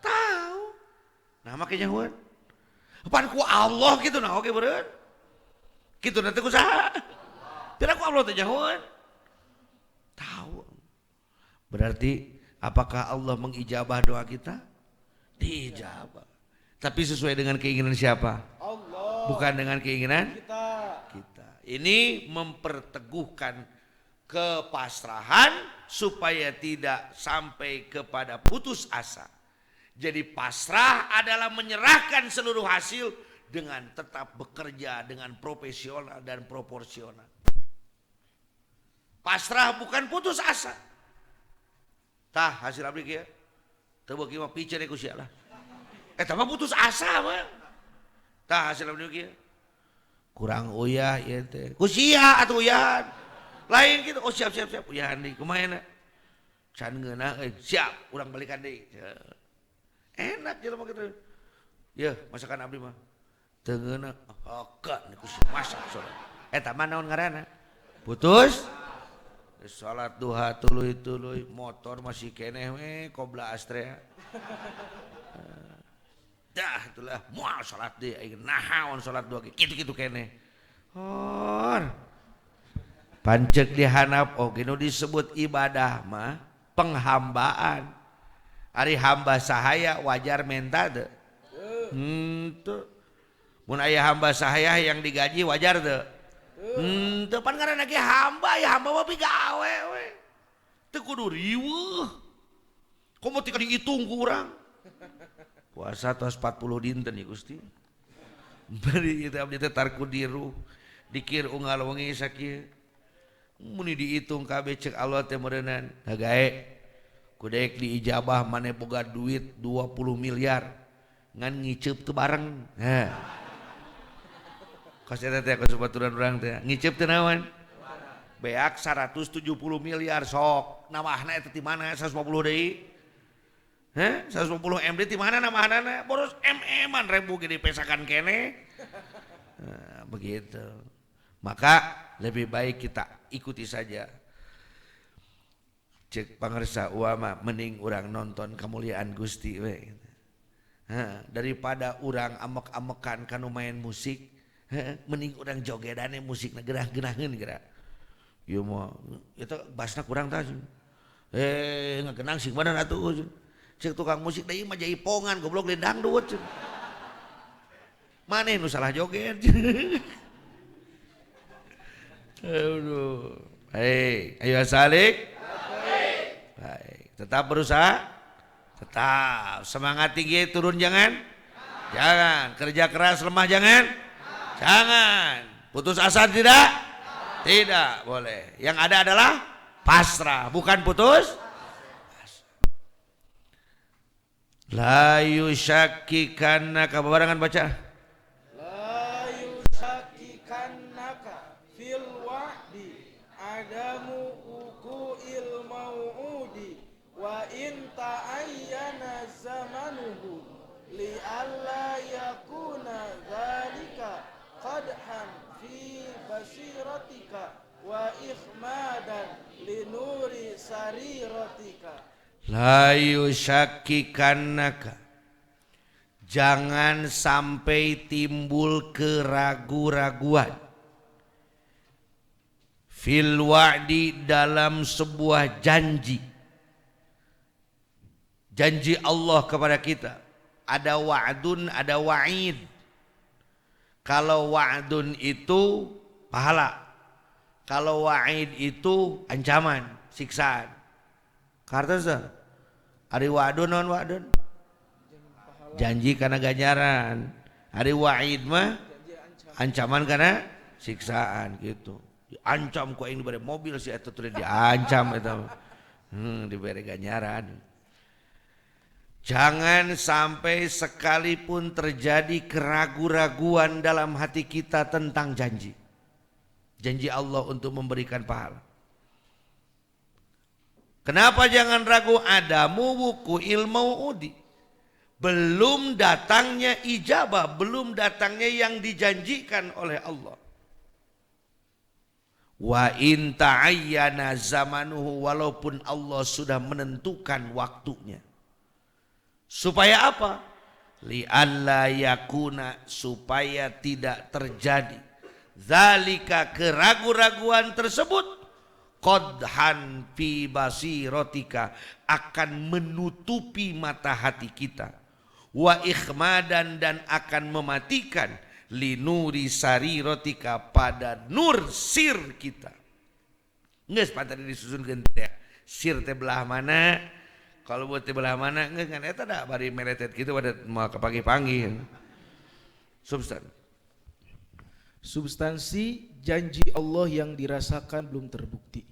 Tahu. Nah makanya nyahuan. Pan ku Allah gitu nah oke beureun. Kitu nanti ku saha? Tidak ku Allah teh nyahuan. Tahu. Berarti apakah Allah mengijabah doa kita? Diijabah. Tapi sesuai dengan keinginan siapa? Allah. Bukan dengan keinginan kita. Ini memperteguhkan kepasrahan supaya tidak sampai kepada putus asa. Jadi pasrah adalah menyerahkan seluruh hasil dengan tetap bekerja dengan profesional dan proporsional. Pasrah bukan putus asa. Tah hasil abdi kieu teu beuki mah piceun ku sia lah. Eta mah putus asa mah. Tah hasil abdi kieu kurang uyah ieu teh. Ku sia atuh uyahan. Lain gitu. Oh siap uyahan deui. Kumaha na? Can ngeunah siap urang balikan deui. Enak jelema kitu. Yeuh masakan abdi mah. Teu ngeunah. Heukeun ku sia masak soalna. Eta mah naon ngaranna? Putus Salat duha tuluy-tuluy motor masih keneh we Kobra Astrea. Dah itulah moal salat deui aing nahaon salat duha kitu-kitu keneh. Hor. Pancek dihanap oge nu disebut ibadah mah penghambaan. Ari hamba sahaya wajar menta teu? Henteu. Mun aya hamba sahaya yang digaji wajar teu? Teu pan ngaranna ge hamba ya hamba mah pigawe we. Teu kudu riweuh. Komo tika diitung ku urang. Puasa tos 40 dinten ya Gusti. Bari ieu abdi teh tarku diru. Dikir unggal wengi sakieu. Mun diitung kabeh cek Allah teh meureunnan. Hagae. Kudeek diijabah maneh boga duit 20 miliar. Ngan ngiceup teu bareng. Heh. Kos eta teh kos baturan urang teh ngiceup teh naon? Beak 170 miliar sok. Namahna eta ti mana 150 deui? Heh, 150 MD ti mana namahanana? Boros MM-an ribu ge dipesakan kene. Nah, begitu. Maka lebih baik kita ikuti saja. Cek pangarsa uama mending urang nonton kemuliaan Gusti we. Daripada urang amek-amekan kanu main musik. Mending orang jogedane musik gerah-geraheun geura. Ieu mah eta basna kurang tah. Ngagenang sing mana atuh. Cek tukang musik deui mah jaipongan goblok di dangdut. Maneh nu salah joget. Aduh. Hei, ayo salik. Baik, tetap berusaha. Tetap semangat tinggi turun jangan. Jangan kerja keras lemah jangan. Jangan putus asa tidak? Tidak boleh. Yang ada adalah pasrah, bukan putus. La yushakkikannaka barengan baca. La yushakkikannaka fil wa'di adamu uqu'il mau'udi wa in ta'ayyana zamanuhu li alla yakuna dzalika qadhan fi basiratika wa ikhmadan li nuri sariratika. La yushakkikannaka, jangan sampai timbul keraguan-raguan fil wa'di dalam sebuah janji Allah kepada kita. Ada wa'dun, ada wa'id. Kalau wa'dun itu pahala, kalau wa'id itu ancaman, siksaan. Karena ari wa'dun non wa'dun janji karena ganjaran, ari wa'id mah ancaman karena siksaan gitu. Diancam ku aing dibere mobil si eta teh diancam eta. Dibere ganjaran. Jangan sampai sekalipun terjadi keraguan-raguan dalam hati kita tentang janji Allah untuk memberikan pahala. Kenapa jangan ragu? Adamu wuku ilmu udi. Belum datangnya ijabah, belum datangnya yang dijanjikan oleh Allah. Wa in ta'ayyana zamanuhu, walaupun Allah sudah menentukan waktunya. Supaya apa? Li'alla yakuna, supaya tidak terjadi zalika, keraguan-raguan tersebut, qadhan fi basiratika, akan menutupi mata hati kita, wa ikhmadan, dan akan mematikan linuri sariratika, pada nur sir kita. Geus panten disusunkeun teh sir teh belah mana. Kalau buat belah mana enggak kan eta da bari meletet gitu pada mau kepagi-pagi. Substansi janji Allah yang dirasakan belum terbukti.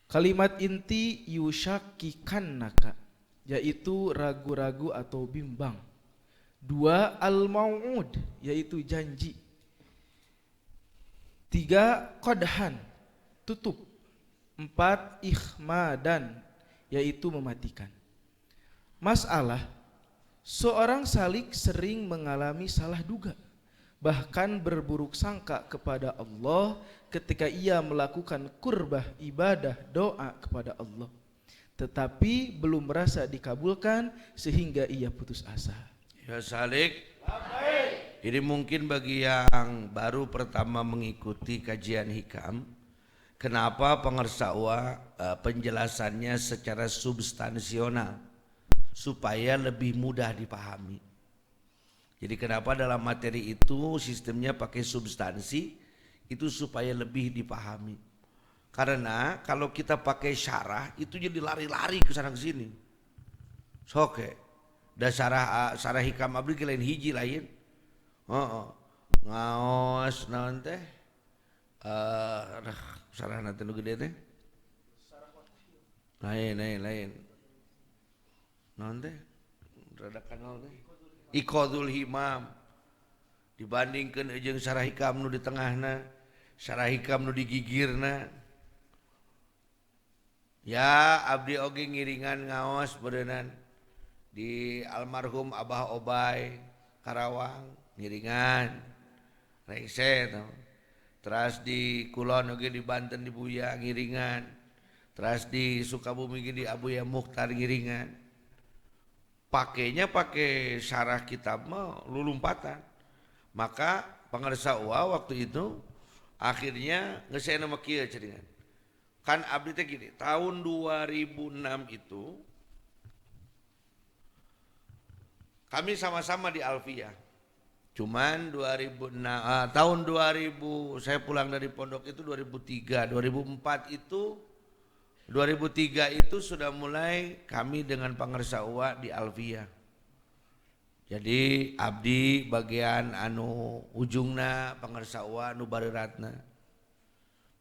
Kalimat inti yushakkikannaka, yaitu ragu-ragu atau bimbang. 2 al-mau'ud, yaitu janji. 3 qadhan, tutup. 4 ikhmadan, yaitu mematikan. Masalah, seorang salik sering mengalami salah duga bahkan berburuk sangka kepada Allah ketika ia melakukan kurbah ibadah doa kepada Allah, tetapi belum merasa dikabulkan sehingga ia putus asa. Ya Salik. Ini mungkin bagi yang baru pertama mengikuti kajian hikam, kenapa pengersa'wa penjelasannya secara substansional supaya lebih mudah dipahami. Jadi kenapa dalam materi itu sistemnya pakai substansi itu supaya lebih dipahami. Karena kalau kita pakai syarah itu jadi lari-lari ke sana ke sini. Soke. Da syarah hikam abdi lain hiji lain. Ngaos naon teh? Syarahna teh nu gede teh. Lain. Naon teh? Rada kanal teh. Iqadul Himam. Dibandingkeun jeung syarah hikam nu di tengahna, syarah hikam nu di gigirna. Ya abdi oge ngiringan ngaos beuneunan di almarhum Abah Obay Karawang ngiringan rese tau. Terus di Kulon oge di Banten di Buya ngiringan. Terus di Sukabumi di Abuya Mukhtar ngiringan. Pakainya pakai syarah kitab mah lulumpatan. Maka pengersa'wa waktu itu akhirnya ngeuseuh nama kieu ceringan. Kan abdi teh gini, tahun 2006 itu kami sama-sama di Alfiyah. Cuman tahun 2000 saya pulang dari pondok itu 2003, 2003 itu sudah mulai kami dengan pengersa'wa di Alfiyah. Jadi abdi bagian anu ujungna pengersa'wa anu bareuratna.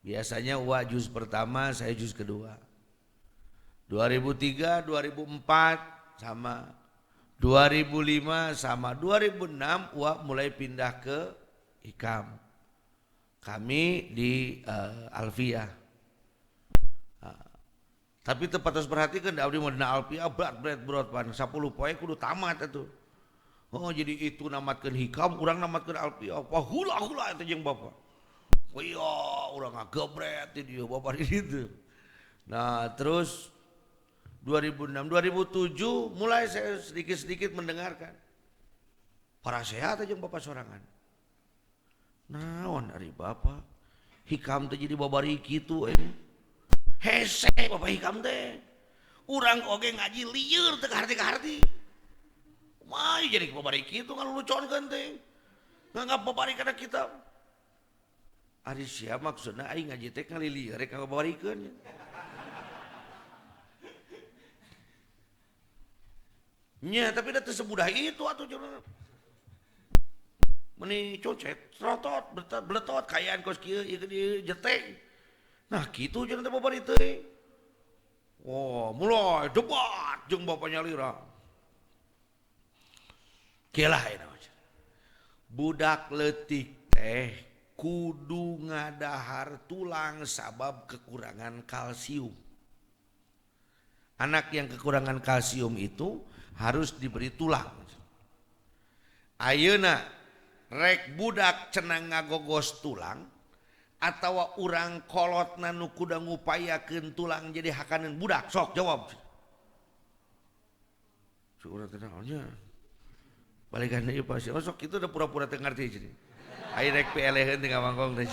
Biasanya wa juz pertama, saya juz kedua. 2003, 2004 sama. 2005 sama. 2006 wa mulai pindah ke hikam. Kami di Alfiyah. Tapi tepat harus perhatikan abdi mau dina Alfiyah berat pan 10 poe kudu tamat atuh. Oh jadi itu namatkeun hikam, urang namatkeun Alfiyah. Hula eta jeung Bapak. Oh iya, urang ngagebret di dieu Bapak itu. Nah, terus 2006, 2007 mulai saya sedikit-sedikit mendengarkan. Para sehat aja Bapak sorangan. Naon ari Bapak? Hikam teh jadi babari kitu hese Bapak hikam teh. Urang oge ngaji lieur teu kaharti-kaharti. Mai jadi babari kitu ngaluluconkeun teh. Nganggap babari kana kitab. Ari sia maksudna aing ngaji teh kali lieur rek ngabarikeun. Nya tapi da teu semudah itu atuh cenah. Meni cocet, trotot, bletot kayaan kos kieu ieu di jeteng. Nah kitu cenah teh babari teh. Oh, mulai debat jeung bapaknya lira. Kelah eta macam. Budak leutik teh kudu ngadahar tulang sabab kekurangan kalsium. Anak yang kekurangan kalsium itu harus diberi tulang. Ayeuna rek budak cenah ngagogos tulang atawa urang kolotna nu kudu ngupayakeun tulang jadi hakaneun budak, sok jawab. Urang teh naonnya? Balikan deui pasti. Oh sok kitu udah pura-pura teu ngarti jadi. Ai rek pieleheun teh ngawangkong teh.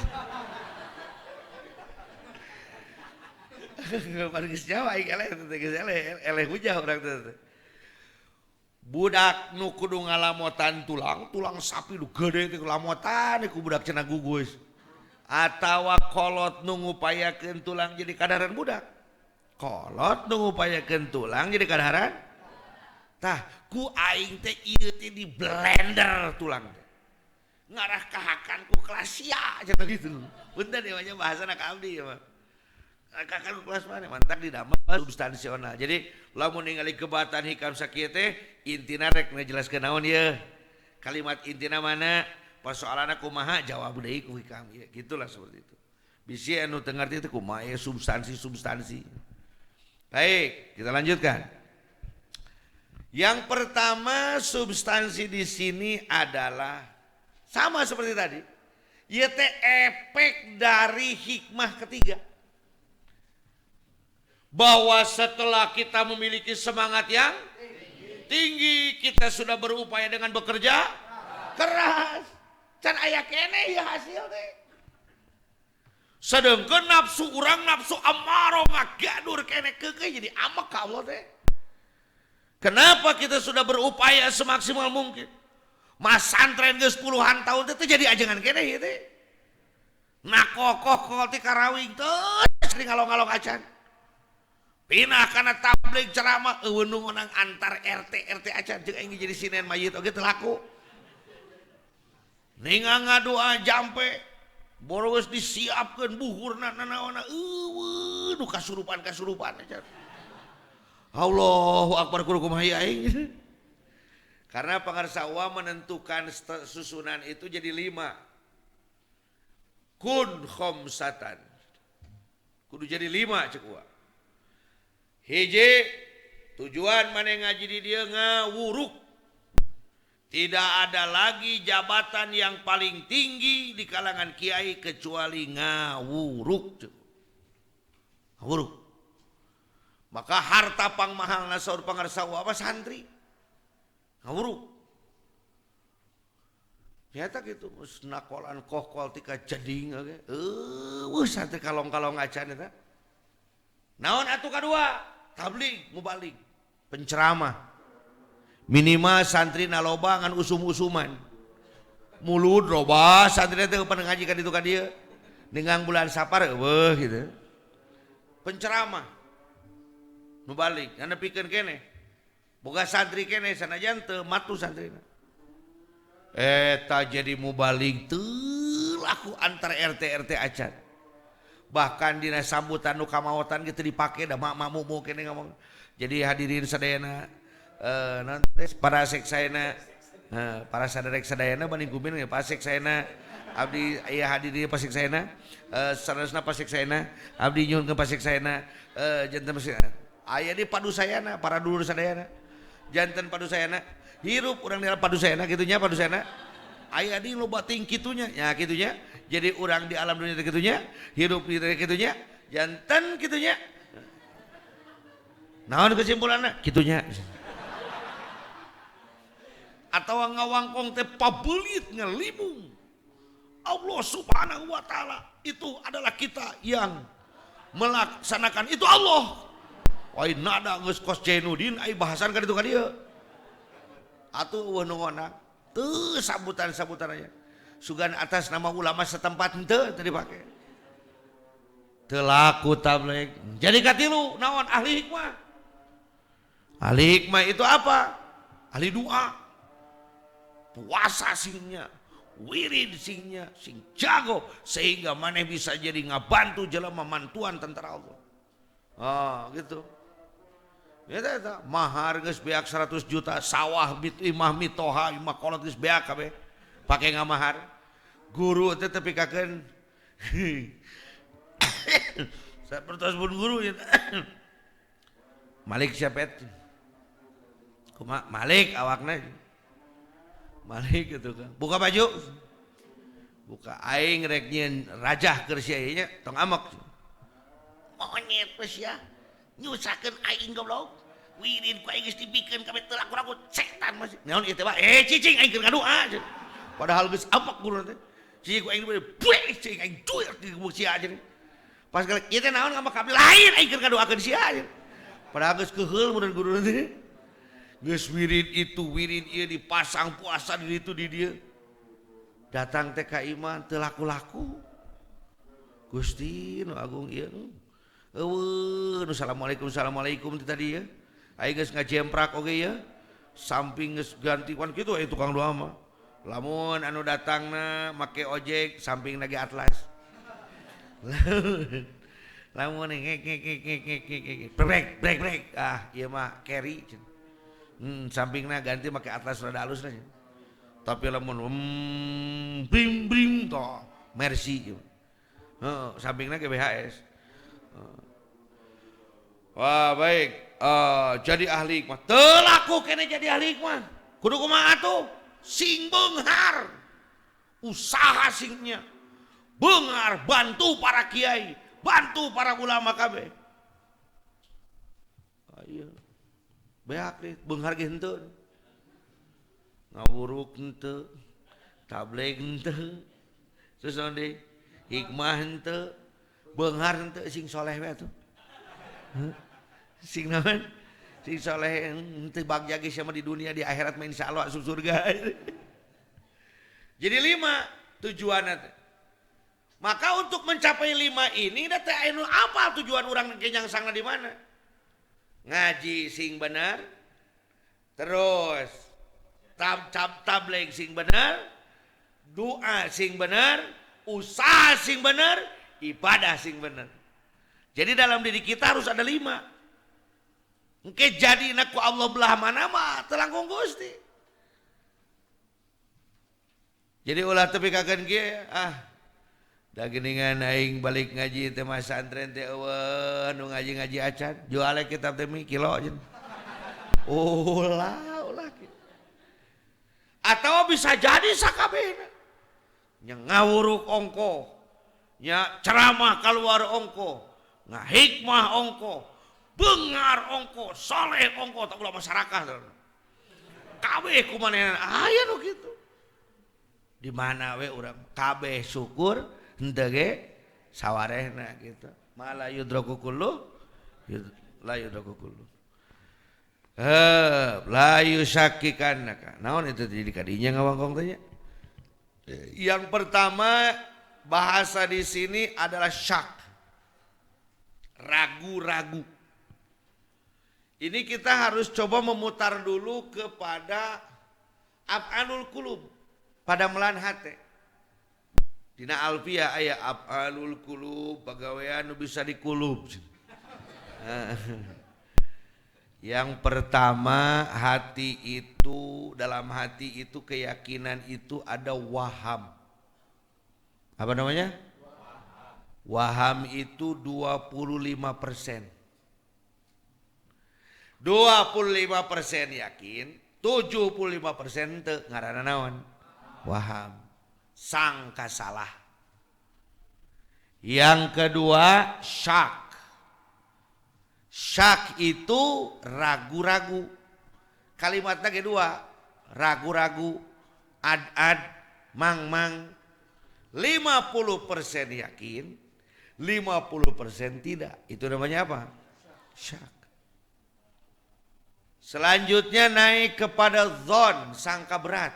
Geus nyawa ai eleh teh geus eleh hujah urang teh. Budak nu kudu ngalamotan tulang sapi nu gede teh lamotan ku budak cenah gugus. Atawa kolot nu ngupayakeun tulang jadi kadaharan budak. Kolot nu ngupayakeun tulang jadi kadaharan. Tah ku aing teh ieu teh di blender tulang teh. Ngarah kahakan ku kelasya cenah gitu. Punten ya nya bahasana ka abdi ya mah. Kahakan ku kelas mana mantak di damel substansional. Jadi lamun ningali kebatan hikam sakieu teh intina rek ngajelaskeun naon ieu. Kalimat intina mana? Persoalanna kumaha jawab deui ku hikam ieu. Gitulah seperti itu. Bisi anu teu ngarti teh kumaha substansi. Baik, kita lanjutkan. Yang pertama substansi di sini adalah Sama seperti tadi. Ieu teh efek dari hikmah ketiga. Bahwa setelah kita memiliki semangat yang tinggi, kita sudah berupaya dengan bekerja keras. Can aya keneh ya hasil teh. Sedangkan nafsu urang nafsu amarah ngagadur keneh keukeuy jadi amek ka Allah teh. Kenapa kita sudah berupaya semaksimal mungkin? Mas santren geus puluhan tahun teh jadi ajengan keneh ieu teh. Nah kokoh ti karawing teh sering ngalong-ngalong acan. Pinah kana tabligh ceramah eueun nu ngonang antar RT acan jeung aing jadi sinen mayit oge teu laku. Ningang ngadoa jampe boro geus disiapkeun buhurna nanaonna eueuh nu kasurupan acan. Allahu akbar kudu kumaha aing. Karena pangarsa Allah menentukan susunan itu jadi 5. Kun khomsatan. Kudu jadi 5 cek Allah. Hiji, tujuan mana ngaji di dia ngawuruk. Tidak ada lagi jabatan yang paling tinggi di kalangan kiai kecuali ngawuruk. Ngawuruk. Maka harta pangmahal nasaur pangarsa Allah apa santri. Ngawuruk. Nyata gitu, nakolan kokol tika jading oge. Santri kalong-kalong acan eta. Naon atuh kadua? Tabligh, mubalik, penceramah. Minimal santri naloba ngan usum-usuman. Mulut loba santri teh peuh ngaji ka ditu ka dieu. Dengan bulan Sapar eueuh gitu. Penceramah. Mubalik, anu pikeun keneh. Boga santri kene sanajan teu matu santrina. Eta jadi mubalik teu laku antar RT acan. Bahkan dina sambutan nu kamaotan gitu dipake da mak-makmu kene ngomong. Jadi hadirin sadayana para seksaena para saderek sadayana bani gumin ya pasek saena abdi aya hadirin pasek saena sanesna pasek saena abdi nyuhun ke pasek saena janten aya di padusayana para dulur sadayana. Janten padusayana hirup urang di alam padusayana gitunya padusayana aya di loba ting kitunya ya kitunya jadi urang di alam dunia kitunya hirup di kitunya janten kitunya naon kesimpulanna kitunya atau ngawangkong teh pabelit ngelimung Allah Subhanahu wa taala itu adalah kita yang melaksanakan itu Allah. Wai nada geus kos Jainuddin ai bahasan ka ditu ka dieu. Atuh eueuh nu ngonang teu sabutan-sabutan aya. Sugan atas nama ulama setempat henteu teu dipake. Teu laku tabligh. Jadi katilu naon ahli hikmah. Ahli hikmah itu apa? Ahli doa. Puasa singnya, wirid singnya, sing jago sehingga maneh bisa jadi ngabantu jelema mantuan tentara Allah. Gitu. Eta mahar geus beak 100 juta, sawah imah mitoha, imah kolot geus beak kabeh. Pake ngamahar. Guru teh teu pikakeun. Sapertos pun guru Malik siapet. Kumaha Malik awakna. Malik gitu kan. Buka baju. Buka aing rek nyieun rajah keur sia ieu nya tong amek. Monyet we sia. Nyusakeun aing goblok. Wirid ku aing geus dipikeun kabeh teu laku-laku setan masih. Naon ieu teh Pak? Cicing aing keur ngadoa. Padahal geus amek guru teh. Cicing ku aing buih cicing aing duir di sia aja. Pas kali ieu teh naon ngamak kabeh lain aing keur ngadoakeun sia aja. Padahal geus keheul mun guru teh. Geus wirid itu wirid ieu dipasang puasa di ditu di dieu. Datang teh ka iman teu laku-laku. Gusti nu agung ieu. Eueuh nu assalamualaikum ti tadi ya. Aing geus ngajemprak oge ya. Samping geus gantian kitu aya tukang doa mah. Lamun anu datangna make ojek samping lagi atlas. Lamun ngek brek ah ieu mah carry. Sampingna ganti make atlas rada halusna. Tapi lamun bring toh Mercy. Sampingna GBHS. Wah baik, jadi ahli hikmah. Teu laku kene jadi ahli hikmah. Kudu kumaha atuh? Sing beunghar. usaha singnya, beungar bantu para kiai, bantu para ulama kabeh. Ayo, beak deh, beungar ge henteu, ngawuruk henteu, tabligh henteu, terus naon deui, hikmah henteu, beungar henteu, sing soleh we atuh. Sing naon? Sing soleh henteu bagja ge sama di dunia, di akhirat mah insyaallah asup surga. Jadi 5 tujuanna teh. Maka untuk mencapai 5 ini da teh anu apa tujuan urang kenyangsangna di mana? Ngaji sing benar, terus tabligh sing benar, doa sing benar, usaha sing benar, ibadah sing benar. Jadi dalam diri kita harus ada 5. Engke jadina ku Allah belah mana mah telangkung Gusti. Jadi ulah tepi kakeun kieu da geuningan aing balik ngaji teh mah santren teh eueuh nu ngaji-ngaji acan jual kitab teh mi kilo jen. Ulah atau bisa jadi sakabehna nya ngawuruk ongko, nya ceramah keluar ongko, ngahikmah ongko, beungar ongko, soleh ongko, tak ulah masyarakat. Kabeh kumanehna aya nu kitu. Di mana we urang kabeh syukur henteu ge sawarehna gitu. Mala yudraku kullu la yudraku kullu. La yusyakkikanaka. Naon itu di kadinya ngawangkong teh nya? Yang pertama bahasa di sini adalah syak. Ragu-ragu. Ini kita harus coba memutar dulu kepada af'alul qulub, pada melan hati. Dina alfiyah aya af'alul qulub, pagawean nu bisa dikulub. Yang pertama, hati itu, dalam hati itu keyakinan itu ada waham. Apa namanya? Waham itu 25%. 25% yakin, 75% teu ngaranna naon? Waham. Sangka salah. Yang kedua, syak. Syak itu ragu-ragu. Kalimatnya kedua, ragu-ragu, ad-ad, mang-mang. 50% yakin, 50% tidak. Itu namanya apa? Syak. Selanjutnya naik kepada zon, sangka berat.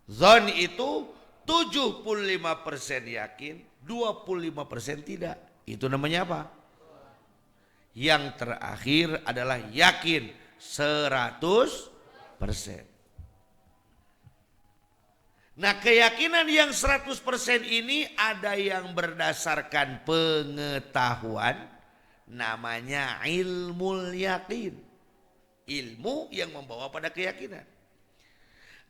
Zon itu 75% yakin, 25% tidak. Itu namanya apa? Yang terakhir adalah yakin 100%. Nah, keyakinan yang 100% ini ada yang berdasarkan pengetahuan, namanya ilmul yakin. Ilmu yang membawa pada keyakinan.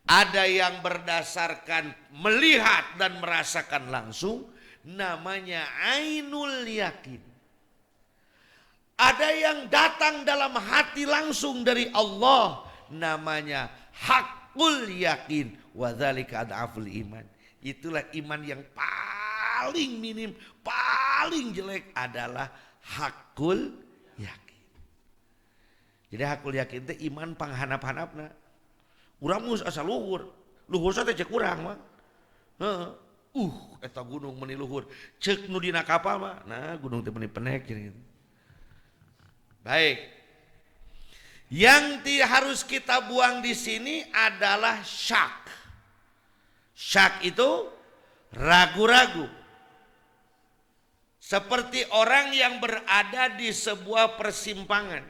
Ada yang berdasarkan melihat dan merasakan langsung, namanya ainul yakin. Ada yang datang dalam hati langsung dari Allah, namanya hakul yakin. Wadzalika ad'aful iman. Itulah iman yang paling minim, paling jelek adalah hakul yakin. Jadi hakul yakin itu iman panghanap-hanapna. Urang mus asa luhur. Luhur teh cek urang mah. Eta gunung meuni luhur. Ceuk nu dina kapal mah, nah gunung teh meuni penek gitu. Baik. Yang harus kita buang di sini adalah syak. Syak itu ragu-ragu. Seperti orang yang berada di sebuah persimpangan.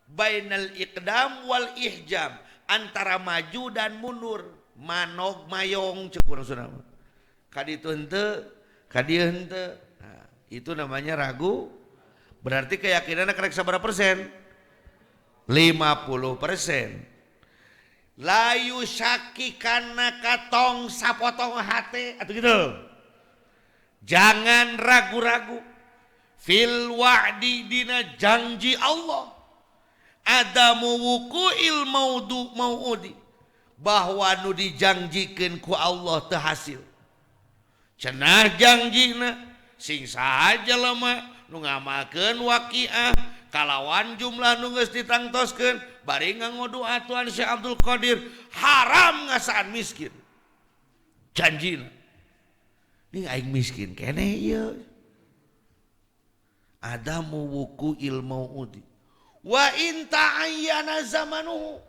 Bainal iqdam wal ihjam. Antara maju dan mundur. Manog mayong cek urang Sunda. Kaditu henteu, kadieu henteu. Nah, itu namanya ragu. Berarti keyakinannya karek sabaraha persen? 50%. Layu syakikana katong sapotong hate atau gitu. Jangan ragu-ragu fil wa'di dina janji Allah. Adamu wuqu'il mau'udi, bahwa nu dijanjikeun ku Allah teu hasil. Cenah janjina sing saha jelema nu ngamalkeun waqiah kalawan jumlah nu geus ditangtoskeun bari nganggo doa Tuhan Syekh Abdul Qadir haram ngasaan miskin. Janjina. Ini aing miskin kene ieu. Adamu wuku ilmu udi. Wa in ta'ayyana zamanuhu.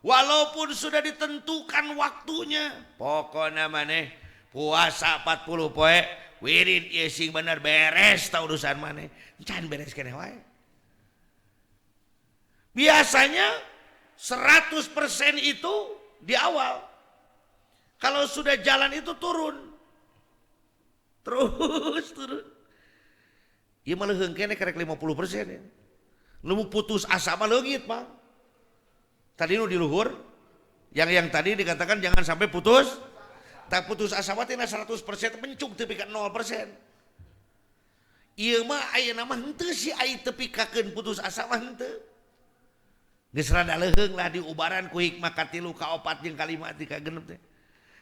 Walaupun sudah ditentukan waktunya, pokoknya maneh puasa 40 poe, wirid ieu sing bener beres ta urusan maneh. Can beres keneh wae. Biasanya 100% itu di awal. Kalau sudah jalan itu turun. Terus turun. Ieu mah leuheung keneh karek 50% ya. Lu putus asa mah leungit, Bang. Tadi nu di luhur, yang tadi dikatakan jangan sampai putus. Tak putus asa mah tina 100% mencuk teu pika 0%. Ieu mah ayeuna mah henteu si ai teu pikakeun putus asa mah henteu. Geus rada leuheung lah diubaran ku hikmah ka 3 ka 4 jeung ka 5 ti ka 6 teh.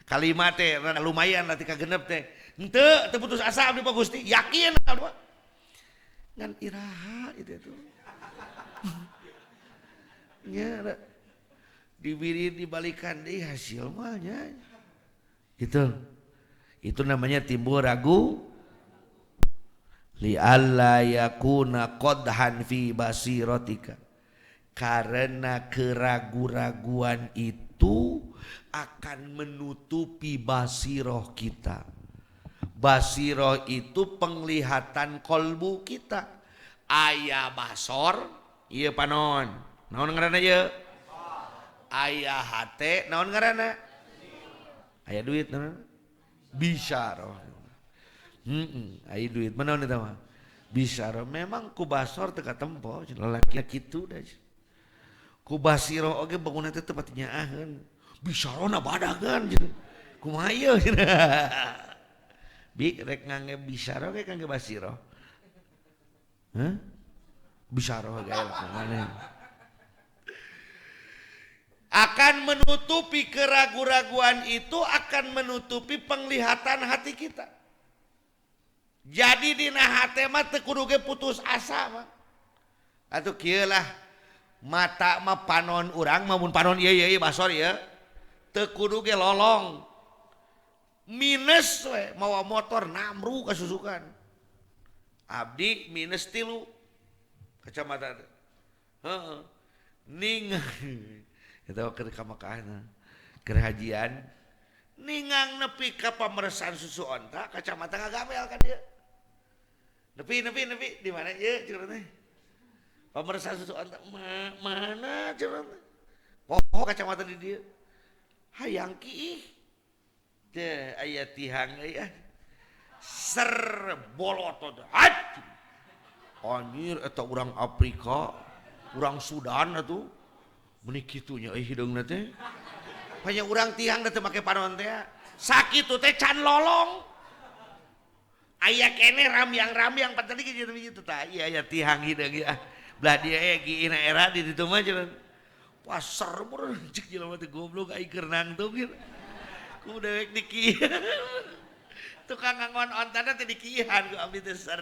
Ka 5 teh rada lumayan lah ti ka 6 teh. Henteu teu putus asa abdi mah Gusti, yakin abdi mah. Ngan iraha itu tuh. Nya dibiri dibalikan deui hasil mah nya. Itu namanya timbul ragu li alla yakuna qadhan fi basiratika. Karena keragu-raguan itu akan menutupi basiroh kita. Basiroh itu penglihatan kolbu kita. Aya basor, iya panon. Naon ngaranna ieu? Aya hate, naon ngaranna? Aya duit naon? Bisyarah. Aya duit, naon eta mah? Bisyarah. Memang ku basor teu katempo, lalaki kitu da. Ku basiro oge bangunan teh teu pati nyaaheun. Bisyarona badagan jeung. Kumaha ieu? Bi rek ngangge bisyarah ge kangge basiro. Hah? Bisyarah ge mana? Akan menutupi keraguan-raguan itu akan menutupi penglihatan hati kita. Jadi dina hate mah teu kudu ge putus asa mah. Atuh kieu lah mata mah panon urang mamun panon ieu basor ieu teu kudu ge lolong. Minus we mawa motor namru kasusukan. Abdi minus 3 kacamata. Heeh. Ning eta keur ka Mekahna. Keur hajian ningang nepi ka pameresan susu onta kacamata ngagabel ka dieu. Nepi di mana ieu cenah teh? Pameresan susu onta mana cenah teh? Poho kacamata di dieu. Hayang kiih. Teh aya tihang aya. Ser bolotot. Hat. Anjir eta urang Afrika, urang Sudan atuh. Meni kitunya hideungna teh. Panya urang tihang teh make panon teh. Sakitu teh can lolong. Aya kene ramyang-ramyang patali kitu tah. Iya aya tihang hideung ya. Belah dia giina era di ditu mah cenah. Pasar meureun cik jelema teh goblok ai keur nangtung gitu. Ku dewek dikieu. Tukang ngangon ontana teh dikieuhan ku abdi teh ser.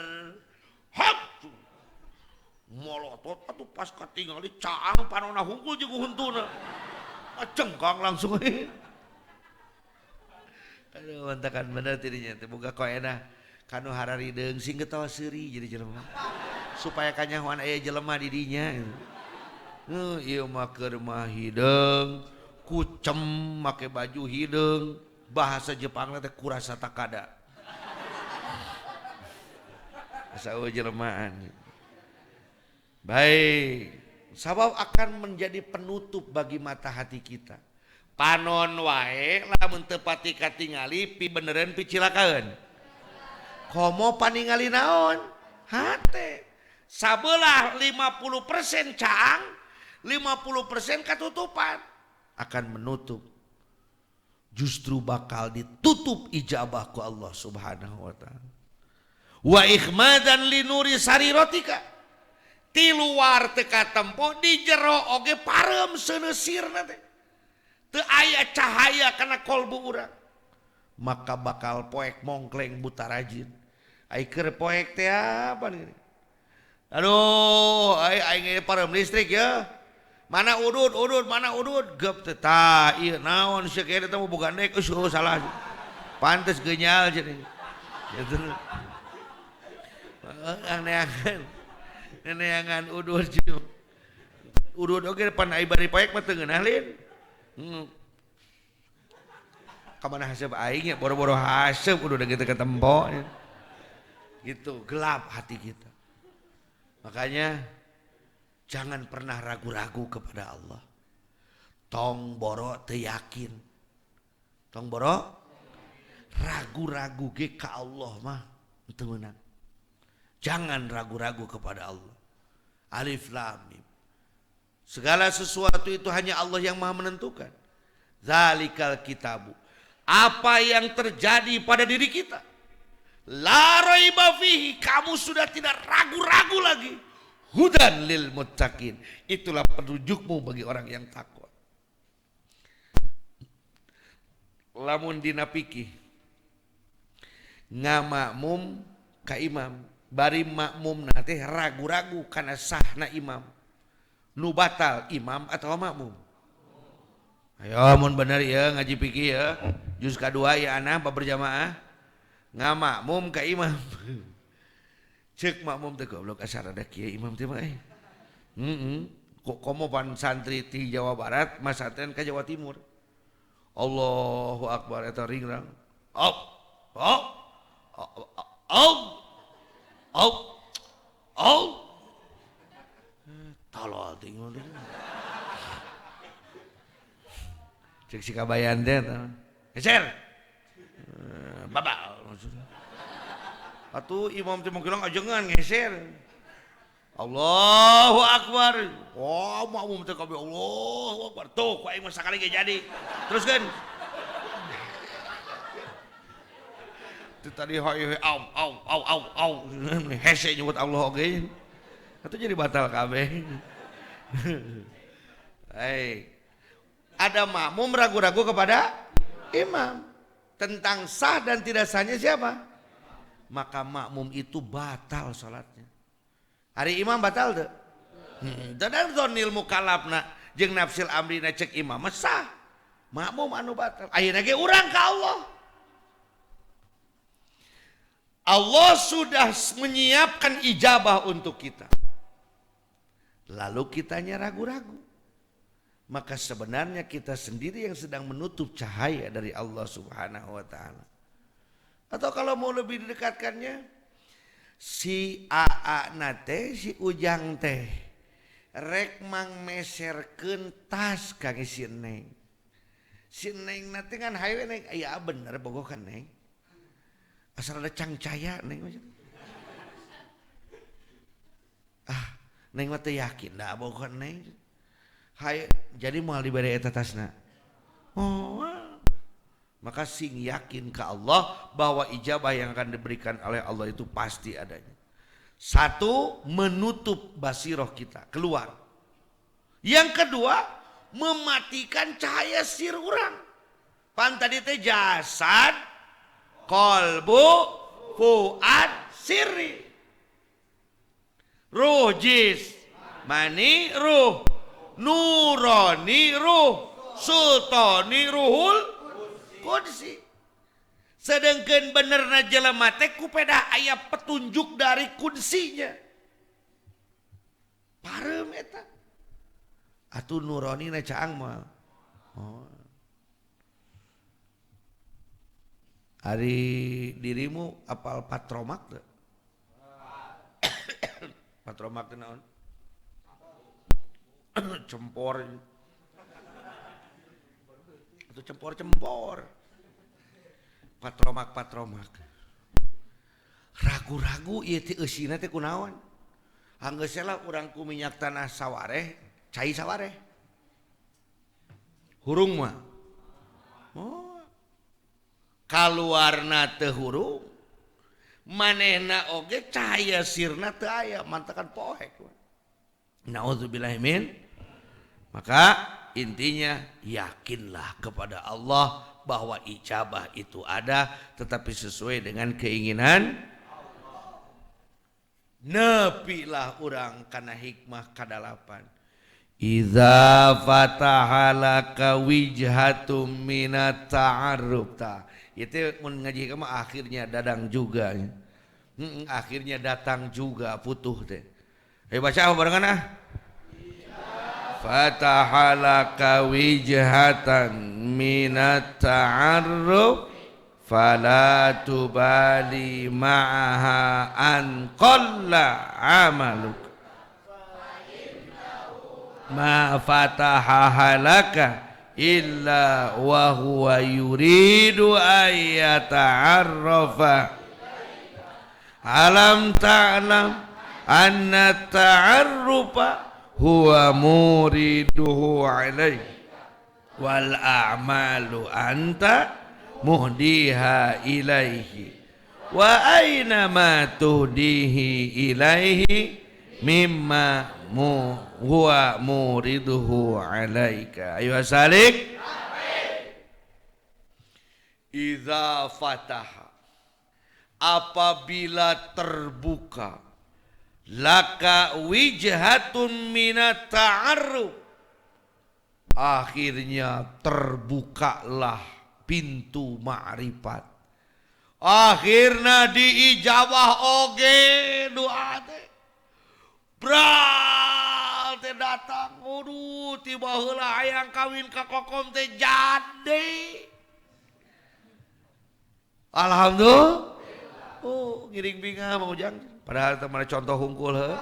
Hap. Molotot atuh pas katingali caang panonna hungkul jeung huntuna. Cengkang langsung. Aduh mantakan bener tidinya teh boga koena kanu hararideung sing getawa seuri jadi jelema. Supaya kanyahoan aya jelema di dinya. Ieu mah keur mah hideung, kucem make baju hideung, bahasa Jepangna teh kurasa takada. Asa jelemaan. Baik, sabab akan menjadi penutup bagi mata hati kita. Panon wae lamun teu pati katingali pi beneran pi cilakaeun. Komo paningali naon? Hate. Sabelah 50% caang, 50% katutupan akan menutup. Justru bakal ditutup ijabah ku Allah Subhanahu wa taala. Wa ikhmadan li nuri sariratika. Ti luar teu katempo di jero oge parem seuneusirna teh. teu aya cahaya kana kolbu urang, maka bakal poek mongkleng buta rajin. Ai keur poek teh apa nih? Aduh, ai parem listrik ya. Mana udud, mana udud, gep teh tah ieu naon sia kene teh boga nek salah. Pantes genyal cenah. Gitu. Neangan udud jeung udud oge pan ai bari poek mah teu ngeunah lin. Kamana haseup aing ya boro-boro haseup udud gitu ketempo. Gitu, gelap hati kita. Makanya jangan pernah ragu-ragu kepada Allah. Tong boro teu yakin. Tong boro ragu-ragu ge ka Allah mah teu meunang. Jangan ragu-ragu kepada Allah. Alif Lam Mim. Segala sesuatu itu hanya Allah yang Maha menentukan. Zalikal kitabu. Apa yang terjadi pada diri kita? La raiba fihi, kamu sudah tidak ragu-ragu lagi. Hudan lil muttaqin, itulah petunjukmu bagi orang yang takwa. Lamun dina fikih ngamakmum ka imam, bari makmum teh ragu-ragu kana sahna imam. Nu batal imam atau makmum? Ayo mun bener ya ngaji fikih ya. Juz kadua ya anak berjamaah. Ngamakmum ka imam. Cek makmum teh goblok asar ada kieu imam teh mah Kok komo pan santri di Jawa Barat masaten ka Jawa Timur. Allahu Akbar eta ringrang. Op. Tolol ting. Cek si kabayan teh geser. Babal maksudnya. Atuh imam teh mungkin ajengan geser. Allahu Akbar. Oh, makmum teh kabeh Allahu Akbar. Tuh, ku aing mah sakali ge jadi. Teruskeun. Teu tadi haye au. Hese nyebut Allah oge. Atuh jadi batal kabeh. Hei. Ada makmum ragu-ragu kepada imam tentang sah dan tidak sahnya siapa? Maka makmum itu batal salatnya. Hari imam batal tuh. Dan zonil mukalafna jeung nafsil amrina cek imam sah. Makmum anu batal. Ayeuna ge urang ka Allah. Allah sudah menyiapkan ijabah untuk kita. Lalu kitanya ragu-ragu. Maka sebenarnya kita sendiri yang sedang menutup cahaya dari Allah Subhanahu wa taala. Atau kalau mau lebih didekatkannya, si AA nate si Ujang teh rek mang meserkeun tas kangge si Neng. Si Neng nate kan hayu Neng, aya bener bogokan Neng. Asal ada cangcaya Neng macam. Neng mah teu yakin da bogokan Neng. Hayu jadi moal dibere eta tasna. Maka sing yakin ke Allah bahwa ijabah yang akan diberikan oleh Allah itu pasti adanya. Satu, menutup basiroh kita, keluar. Yang kedua, mematikan cahaya sir urang. Pan tadi teh jasad, kolbu, fuad, sirri. Ruh jis, mani ruh, nurani ruh, sultani ruhul Qudsi. Sedangkan benerna jelema teh kupeda aya petunjuk dari Qudsinya. Parem eta. Atuh nurani na caang mah. Ari dirimu apal patromak teu? Patromak teh naon? Cempor. Atau cempor-cempor. Patromak. Ragu-ragu ieu teh eusina teh kunaon? Anggeus lah urang ku minyak tanah sawareh, cai sawareh. Hurung mah. Kaluarna teu hurung. Manehna oge cahaya sirna teu aya, mantakan poek. Nauzubillahi min. Maka intinya yakinlah kepada Allah bahwa ijabah itu ada, tetapi sesuai dengan keinginan. Nepilah orang kana hikmah kadalapan. Idza fataha laka wijhatum minat ta'arruf ta. Itu mun ngaji kamu akhirnya dadang juga. Akhirnya datang juga putuh teh. Baca apa barengan ah? Fataha laka wijhatan minat ta'arruf fala tubali ma'aha an qalla amaluk ma fataha laka illa wa huwa yuridu ayyata'arrafa alam ta'lam anna ta'arrufa huwa muriduhu alaih wal a'malu anta muhdiha ilaihi wa aina ma tuhdihi ilaihi mimma huwa muriduhu alaika. Ayo salik. Idza fataha, apabila terbuka, laka wijhatun minat ta'arruf, akhirnya terbukalah pintu ma'rifat. Akhirna diijabah oge doa teh. Bral teh datang, waduh tiba heula hayang kawin ka kokom teh jadi. Alhamdulillah. Oh, ngiring binga mau ujang. Padahal teh mana contoh hungkul he.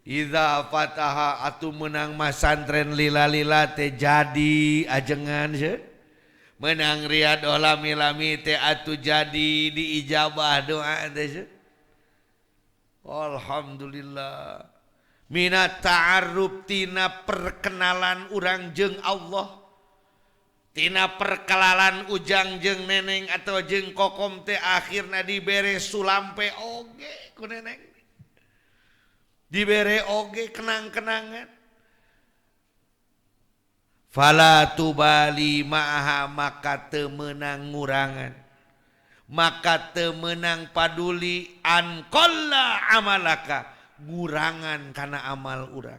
Idza fataha atu menang masantren lila-lila teh jadi ajengan seuh. Menang riyadhah lami-lami teh atu jadi diijabah doa teh seuh. Alhamdulillah. Minat ta'arruf tina perkenalan urang jeung Allah. Tina perkenalan ujang jeung neneng atau jeung kokom teh akhirna dibere sulampe oge ku neneng. Dibere oge kenang-kenangan. Fala tubali ma'aha maka teu meunang ngurangan. Maka temenang paduli an qalla amalaka ngurangan karena amal urang.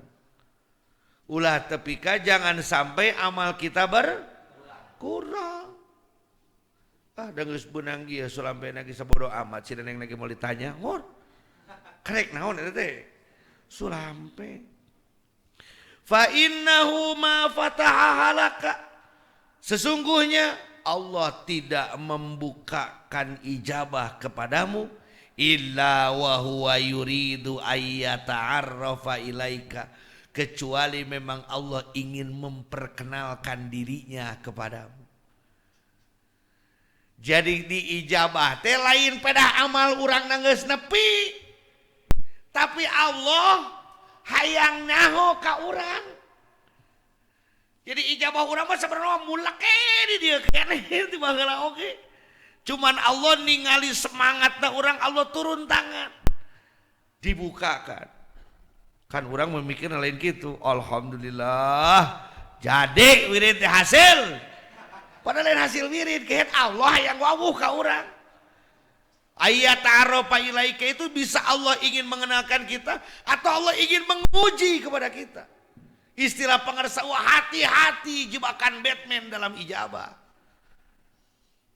Ulah tepika jangan sampai amal kita berkurang. Dan geus beunang ieu sulampena geus sabodo amat si neneng lagi mau ditanya, "Hor, karek naon eta teh?" Sulampe. Fa innahu ma fataha halaka. Sesungguhnya Allah tidak membukakan ijabah kepadamu illa wa huwa yuridu ayyata'arrafa ilaika, kecuali memang Allah ingin memperkenalkan dirinya kepadamu. Jadi diijabah teh lain pedah amal urang geus nepi, tapi Allah hayang nyaho ka urang. Jadi ijabah urang mah sebenarnya mulak di dia keneh ti baheula oge. Cuman Allah ningali semangatna urang, Allah turun tangan. Dibukakan. Kan urang memikirna lain kitu. Alhamdulillah jadi wirid teh hasil. Padahal lain hasil wirid kehet Allah yang wawuh ka urang. Ayat ta'arrafa ilaika itu bisa Allah ingin mengenalkan kita atau Allah ingin menguji kepada kita. Istilah pengersa, hati-hati jebakan Batman dalam ijabah.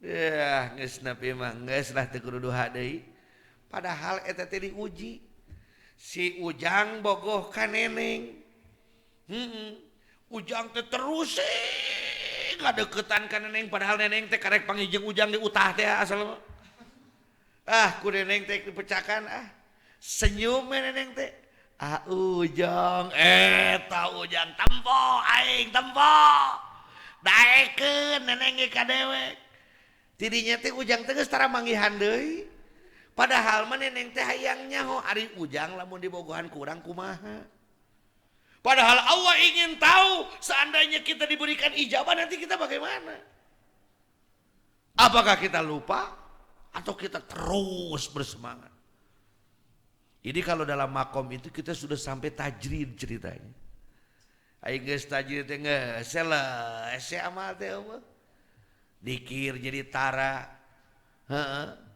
Ya, geus nepi mah geus lah teu kudu duha deui. Padahal eta teh diuji. Si Ujang bogoh ka neneng. Ujang teh terus ngadeukeutan ka neneng padahal neneng teh karek panggih Ujang di utah teh asal. Ku neneng teh dipecakan senyum neneng teh. Ujang eta Ujang tempo aing tempo daekeun neneng ge ka dewek. Tidinya teh Ujang teh geus tara manggihan deui. Padahal mah neneng teh hayang nyaho ari Ujang lamun dibogohan ku urang kumaha. Padahal Allah ingin tahu seandainya kita diberikan ijabah nanti kita bagaimana. Apakah kita lupa atau kita terus bersemangat? Jadi kalau dalam makom itu kita sudah sampai tajrid ceritanya. Aing geus tajwid teh geus selesai amal teh eueuh. Dikir jadi tara.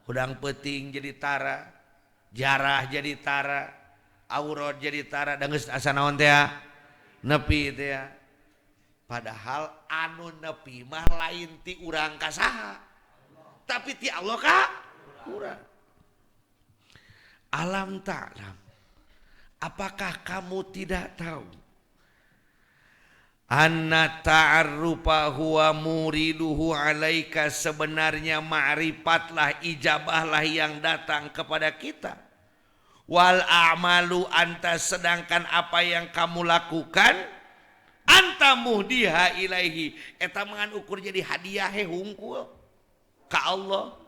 Hudang peuting jadi tara. Jarah jadi tara. Aurat jadi tara. Da geus asa naon teh ya? Nepi teh ya. Padahal anu nepi mah lain ti urang ka saha. Tapi ti Allah ka urang. Alam ta'lam. Apakah kamu tidak tahu? Anna ta'arrufa huwa muriduhu alaika, sebenarnya ma'rifatlah, ijabahlah yang datang kepada kita. Wal a'malu anta, sedangkan apa yang kamu lakukan anta muhdiha ilaihi, eta mangan ukur jadi hadiah hungkul ka Allah.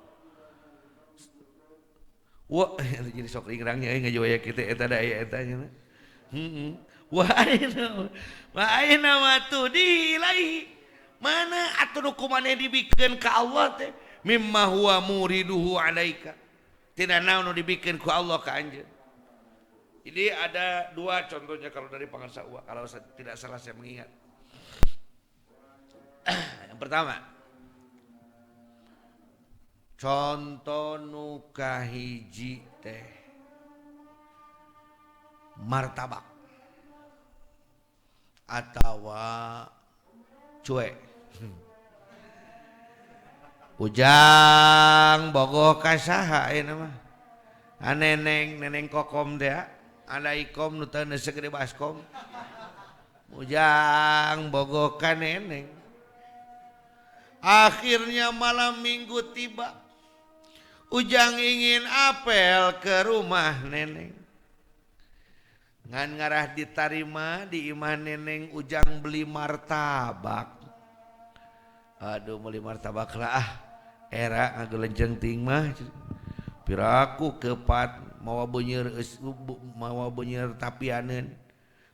Wah jadi sok ringrangnya ngajoya kita eta da aya etanya. Wa aina matu dilaihi, mana atuh kumaneh dibikeun ka Allah teh, mimma huwa muriduhu alaika, tina naon dibikeun ku Allah ka anjeun. Ini ada dua contohnya kalau dari Pangarsa Uwa, kalau tidak salah saya mengingat. Yang pertama, contoh nu kahiji teh martabak atawa cuek. Ujang bogoh ka saha ayeuna mah? Neneng kokom teh, alaikum nu teu segede baskom. Ujang bogoh ka neneng. Akhirnya malam minggu tiba. Ujang ingin apel ke rumah neneng. Ngan ngarah ditarima di imah neneng, Ujang beli martabak. Aduh beli martabak lah era ngagelenjeng ting mah. Piraku kepat mawa beunyeur tapianeun,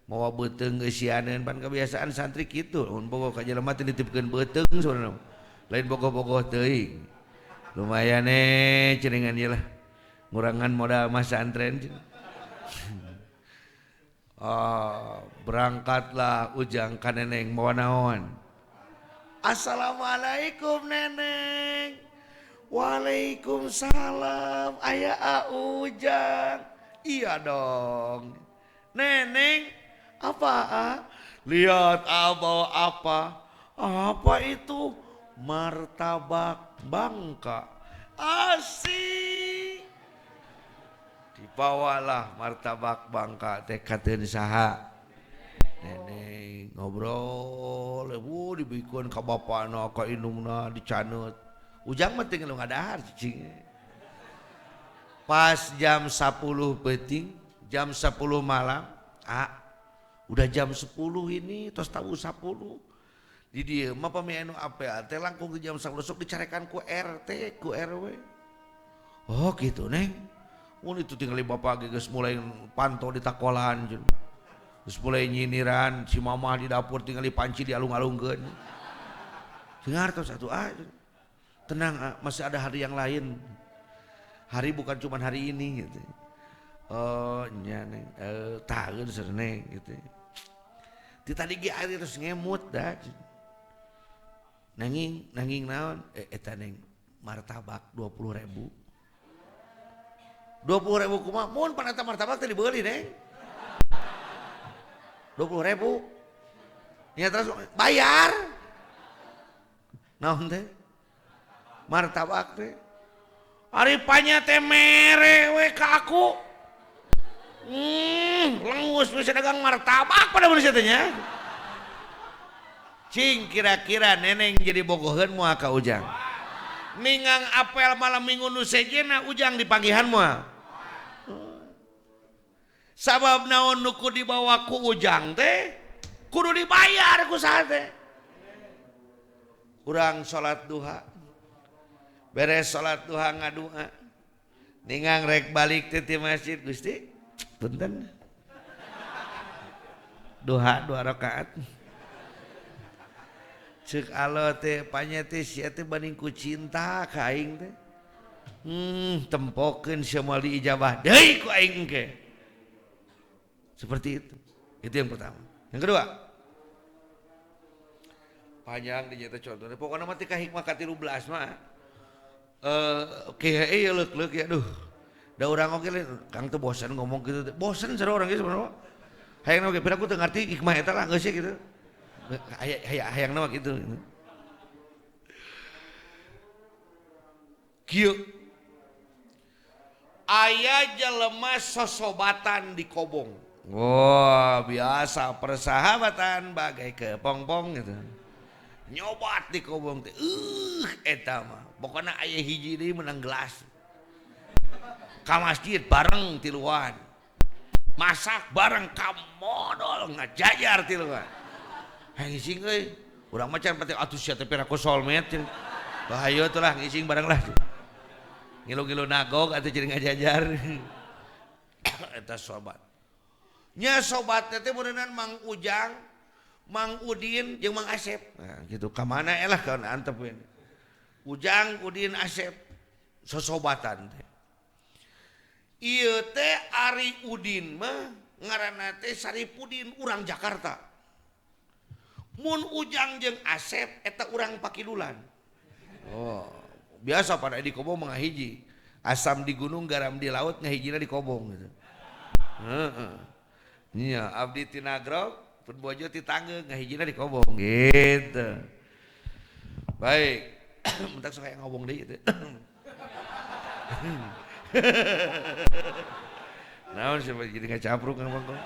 mawa beuteung eusianeun, pan kebiasaan santri kitu. Mun bogoh ka jelema teh ditipkeun beuteung saudara. Lain bogoh-bogoh teuing. Lumayan cenengan ieu lah. Ngurangan modal masa antren. Berangkatlah Ujang ka neneng mawa naon? Assalamualaikum neneng. Waalaikumsalam. Aya Ujang. Iya dong. Neneng, apa? Lihat bawa apa? Apa itu? Martabak Bangka. Asik. Dibawalah martabak Bangka teh kateun saha? Neneng ngobrol, dibikeun ka bapana, ka indungna dicaneut. Ujang mah teu ngeulung ngadahar cicing. Pas jam 10 peuting, jam 10 malam, udah jam 10 ini, tos tahu 10. Di dieu mah pami anu apel teh langkung ke jam 10 sok dicarekan ku RT, ku RW. Oh gitu neng. Mun itu tinggal bapak geus mulai pantau di takolan. Terus mulai nyiniran si mama di dapur tinggal panci dialung-alungkeun. Dengar tos satu tenang masih ada hari yang lain. Hari bukan cuma hari ini gitu. Oh nya neng, taeun seueur neng gitu. Di tadi ge air terus ngemut dah. Nanging naon? Eta neng martabak 20.000. 20.000 kumaha? Mun pan eta martabak teh dibeuli neng. 20.000. Ya terus bayar. Naon teh? Martabak teh. Ari panya teh mere we ka aku. Lengus bisa dagang martabak pada manusia teh nya. Cing kira-kira neneng jadi bogoheun moal ka Ujang. Ningang apel malam minggu nu sejena Ujang di panggihan moal. Sabab naon nu ku dibawa ku Ujang teh kudu dibayar ku saha teh. Urang salat duha. Beres salat duha ngadua. Ningang rek balik teh ti masjid, Gusti. Punten. Duha 2 rakaat. Ceuk Allah teh panya teh sia teh banding ku cinta ka aing teh. Tempokeun sia moal diijabah deui ku aing engke. Seperti itu. Itu yang pertama. Yang kedua, panjang di jatuh contohnya. Pokoknya mah tika hikmah ka-13 mah. Kiai ya leuk-leuk ya aduh. Da urang oge Kang teu bosan ngomong gitu. Bosan sareng orang geus sebenarnya. Hayang oge pira ku teu ngarti hikmah eta lah geus gitu. Hayang nama gitu. Kieu aya jelema sosobatan di kobong. Wah, biasa persahabatan bagai kepompong gitu. Nyobat di kobong teh. Eta mah. Pokona aya hiji deui menang gelas. Ka masjid bareng tiluan. Masak bareng ka modal ngajajar tiluan. Ngising euy. Urang mah can pati atuh sia teh pira ku solmet. Bahaya tuh lah ngising bareng lah. Ngilu-ngilu nagog atau jadi ngajajar. Eta sobat. Nya sobat teh beuneunan Mang Ujang, Mang Udin jeung Mang Asep. Nah, gitu. Ka mana elah kawan antep we. Ujang, Udin, Asep sosobatan teh. Ieu teh Ari Udin mah ngaranna teh Saripudin urang Jakarta. Mun Ujang jeung Asep eta urang Pakidulan. Oh, biasa pada di Kobong mah ngahiji. Asam di gunung, garam di laut, ngahijina di Kobong gitu. Nya abdi ti Nagrog, pun bojo ti Tanggeug, ngahijina di Kobong gitu. Baik. Mentak sok aya ngobong deui teh. Naon sih jadi ngacapruk ngomong kok.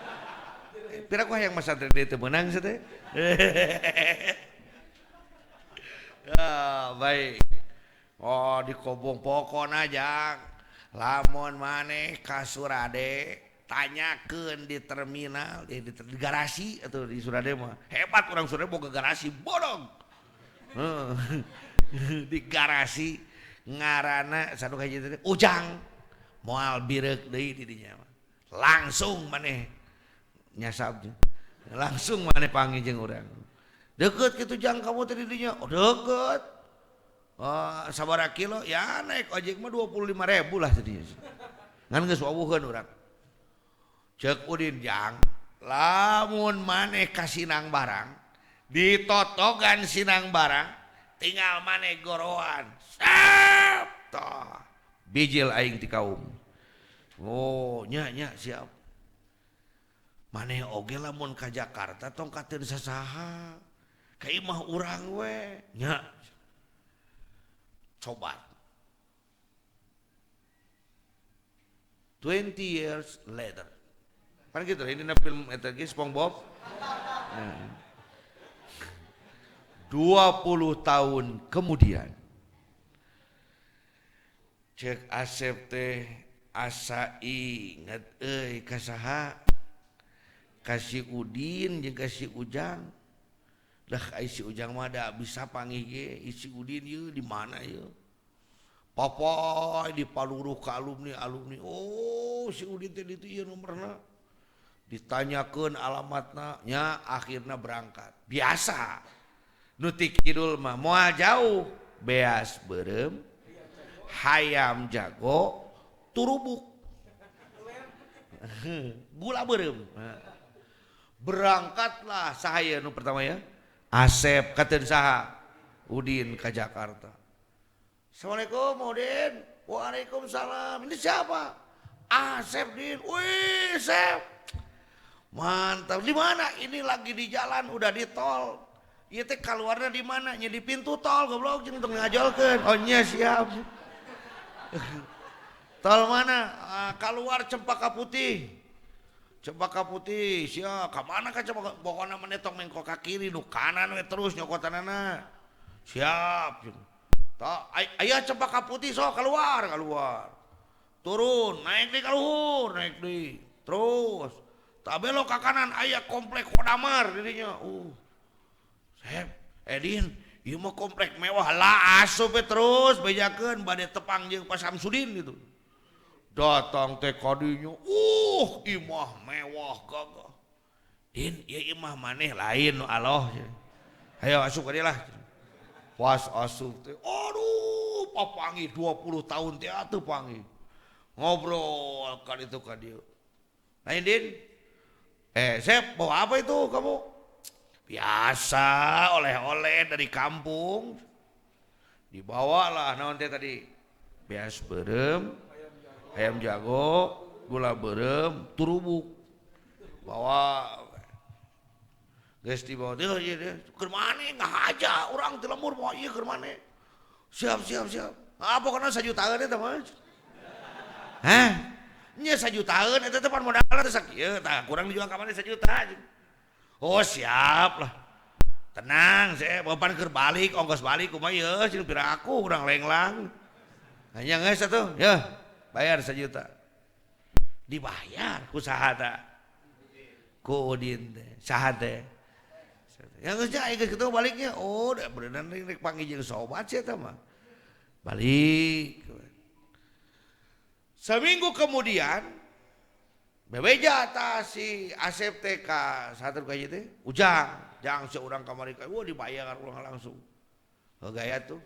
Pira ku hayang masantren deui teu meunang sia teh. Baik. Oh di Kobong pokona Jang. Lamun maneh ka Surade tanyakeun di terminal di garasi atau di Surade mah. Hebat orang Surade boga garasi bodong. Di garasi ngaranna sanu hiji teh Ujang. Moal bireuk deui di dinya mah. Langsung maneh nyasab. Langsung maneh panggil jeung urang. Deket gitu Jang kamu tadi dinya. Oh deket. Sabaraha kilo ya naik ojek mah 25.000 lah tadinya. Ngan geus wawuheun urang. Ceuk Udin Jang, lamun maneh ka Sinang Barang, ditotogan Sinang Barang, tinggal maneh goroan. Sap tah. Bijil aing ti kaum. Oh, nya siap. Maneh oge lamun ka Jakarta tong kateun sasaha. Ka imah urang we. Nya coba 20 years later kan gitu ini film eta ge SpongeBob 20 tahun kemudian cek Asep teh asa inget euy ka saha ka si Udin jeung ka si Ujang. Dah si Ujang mah da bisa panggih ge si Udin ieu di mana ieu? Papa di Paluruh ka alumni. Oh, si Udin teh ditu ieu nomerna. Ditanyakeun alamatna nya akhirna berangkat. Biasa. Nu ti kidul mah moal jauh beas beureum hayam jago turubuk. Gula beureum. Berangkatlah sahaya nu pertama ya. Asep katen saha Udin ke Jakarta. Assalamualaikum Udin. Waalaikumsalam. Ini siapa? Asep Din. Wih Sep. Mantap. Di mana? Ini lagi di jalan udah di tol. Ieu teh kaluarna di mana? Nya di pintu tol goblok jeung teu ngajolkeun. Oh nya siap. Tol mana? Keluar Cempaka Putih. Cempaka Putih, sia ka mana ka Cempaka? Pokona maneh tong mengko ka kiri nu kanan we terus nyokotanana. Siap. Tah aya Cempaka Putih sok keluar. Turun, naik deui ka luhur, naik deui. Terus tah belok ka kanan aya komplek Kodamar di dinya. Sep, Edin, ieu mah komplek mewah lah asup terus bejakeun bade tepang jeung Pak Samsudin gitu. Datang teh kadinya, imah mewah gagah. Din, ieu imah maneh lain nu Allah. Hayo asup ka dieu lah. Pas asup teh, aduh, papanggih 20 tahun teh atuh panggih. Ngobrol ka ditu ka dieu. Lain Din. Sep, bawa apa itu kamu? Biasa oleh-oleh dari kampung. Dibawalah naon teh tadi? Beas berem, ayam jago, gula berem, turubuk. Bawa geus dibawa teh ieu teh. Keur maneh ngahaja urang teu lemur moal ieu keur maneh. Siap. Ah pokona 1 jutaan eta mah. Hah? Nya 1 jutaan eta teh pan modalna teh sakieu, tah kurang dijual ka maneh 1 juta. Oh siap lah. Tenang, saya bapak keur balik, ongkos balik kumaha ieu cing piraku urang lenglang. Hanya geus atuh, ya bayar 1 juta. Dibayar ku saha tah? Ku Udin teh. Saha teh? Yang geus aya geus ketemu baliknya. Oh, da berenang rek panggil jeung sobat sia tah mah. Balik. Seminggu kemudian bebeja tah si Asep teh ka satur ka ieu teh Ujang. Jang seorang kamari ka wah dibayar ulang langsung. Gaya tuh.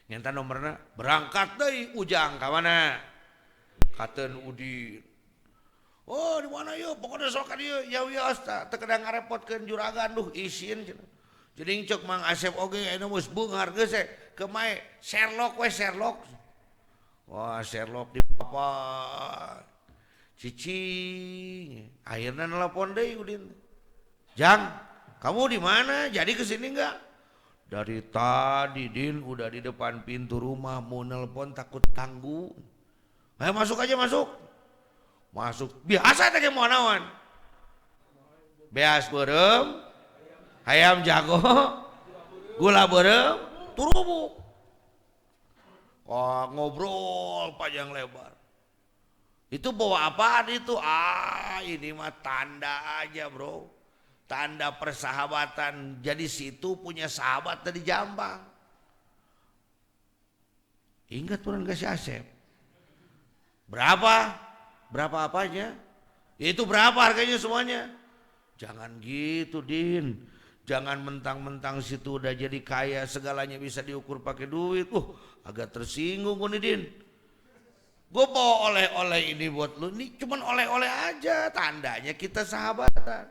Nyata nomorna berangkat deui Ujang ka mana? Katen Udin. Oh di mana yuk? Pokoknya sok ka dieu ya wios tah teu kada ngarepotkeun juragan duh isin cenah. Jadi cok Mang Asep oge anu geus beungar geus kemae Sherlock we Sherlock. Wah Sherlock di papa. Cicing. Akhirna nelpon deui Udin. Jang, kamu di mana? Jadi kesini enggak? Dari tadi Din udah di depan pintu rumah mau nelpon takut ganggu. Ayo masuk aja masuk. Masuk. Biasa teh mau naon? Beas berem, ayam jago, gula berem, turubuk. Wah ngobrol panjang lebar. Itu bawa apaan itu? Ah ini mah tanda aja bro. Tanda persahabatan. Jadi situ punya sahabat dari Jambang. Ingat turun ke si Asep. Berapa? Berapa apanya? Itu berapa harganya semuanya? Jangan gitu Din. Jangan mentang-mentang situ udah jadi kaya segalanya bisa diukur pakai duit. Agak tersinggung gue nih Din. Gue bawa oleh-oleh ini buat lu. Ini cuman oleh-oleh aja. Tandanya kita sahabatan.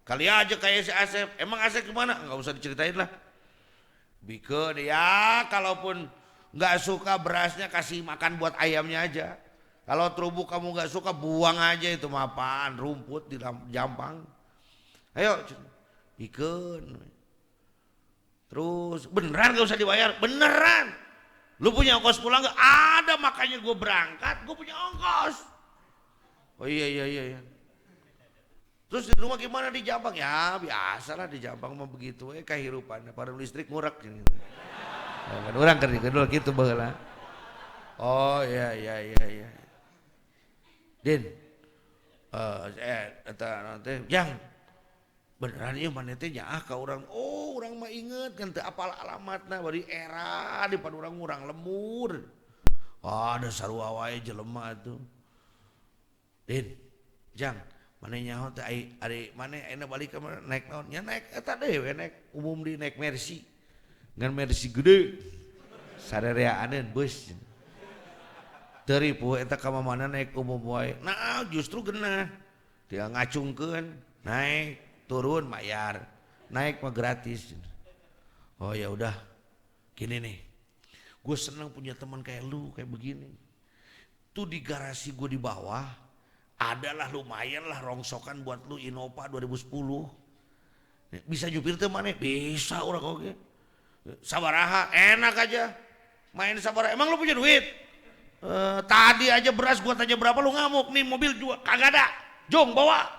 Kali aja kayak si Asep. Emang Asep gimana? Enggak usah diceritain lah. Bikin ya kalaupun enggak suka berasnya kasih makan buat ayamnya aja. Kalau terubuk kamu enggak suka buang aja itu mah apaan? Rumput di Jampang. Ayo bikin. Terus beneran enggak usah dibayar? Beneran. Lu punya ongkos pulang enggak? Ada makanya gue berangkat gue punya ongkos. Oh iya. Terus di rumah gimana di Jampang? Ya biasalah di Jampang mah begitu kehidupan. Pada listrik ngurak gitu. Kan orang kedul gitu baheula. Oh iya. Din. Eta nanti Jang. Beneran ieu maneh teh nyaah ka urang. Oh, urang mah inget kan teu apal alamatna bari era di pan urang lemur. Ada sarua wae jelema tuh. Din. Jang. Mana nyaho teh ari mana ayeuna balik ka naik naon? Nya naik eta dewe naik umum di naik Mercy. Ngan Mercy gede. Sarereaaneun bus. Teu ripuh eta ka mana naik umum wae. Nah, justru geunah. Dia ngacungkeun, naik, turun bayar. Naik mah gratis. Oh ya udah. Gini nih. Gue senang punya teman kayak lu kayak begini. Tuh di garasi gue di bawah adalah lumayan lah rongsokan buat lu Innova 2010. Bisa jupir teh maneh? Bisa urang oge. Sabaraha enak aja. Main sabaraha. Emang lu punya duit? Tadi aja beras gua tanya berapa lu ngamuk. Nih mobil juga kagak ada. Jong bawa.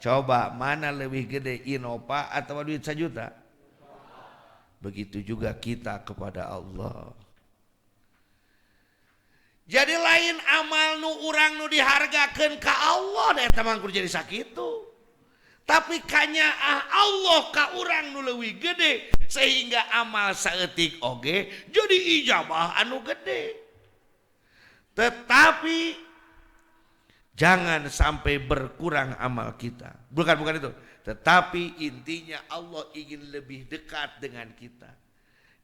Coba mana lebih gede Innova atau duit 1 juta? Begitu juga kita kepada Allah. Jadi lain amal nu urang nu dihargakeun ka Allah da eta mah kudu jadi sakitu. Tapi kanyaah Allah ka urang nu leuwih gede sehingga amal saeutik oge jadi ijabah anu gede. Tetapi jangan sampai berkurang amal kita. Bukan itu. Tetapi intinya Allah ingin lebih dekat dengan kita.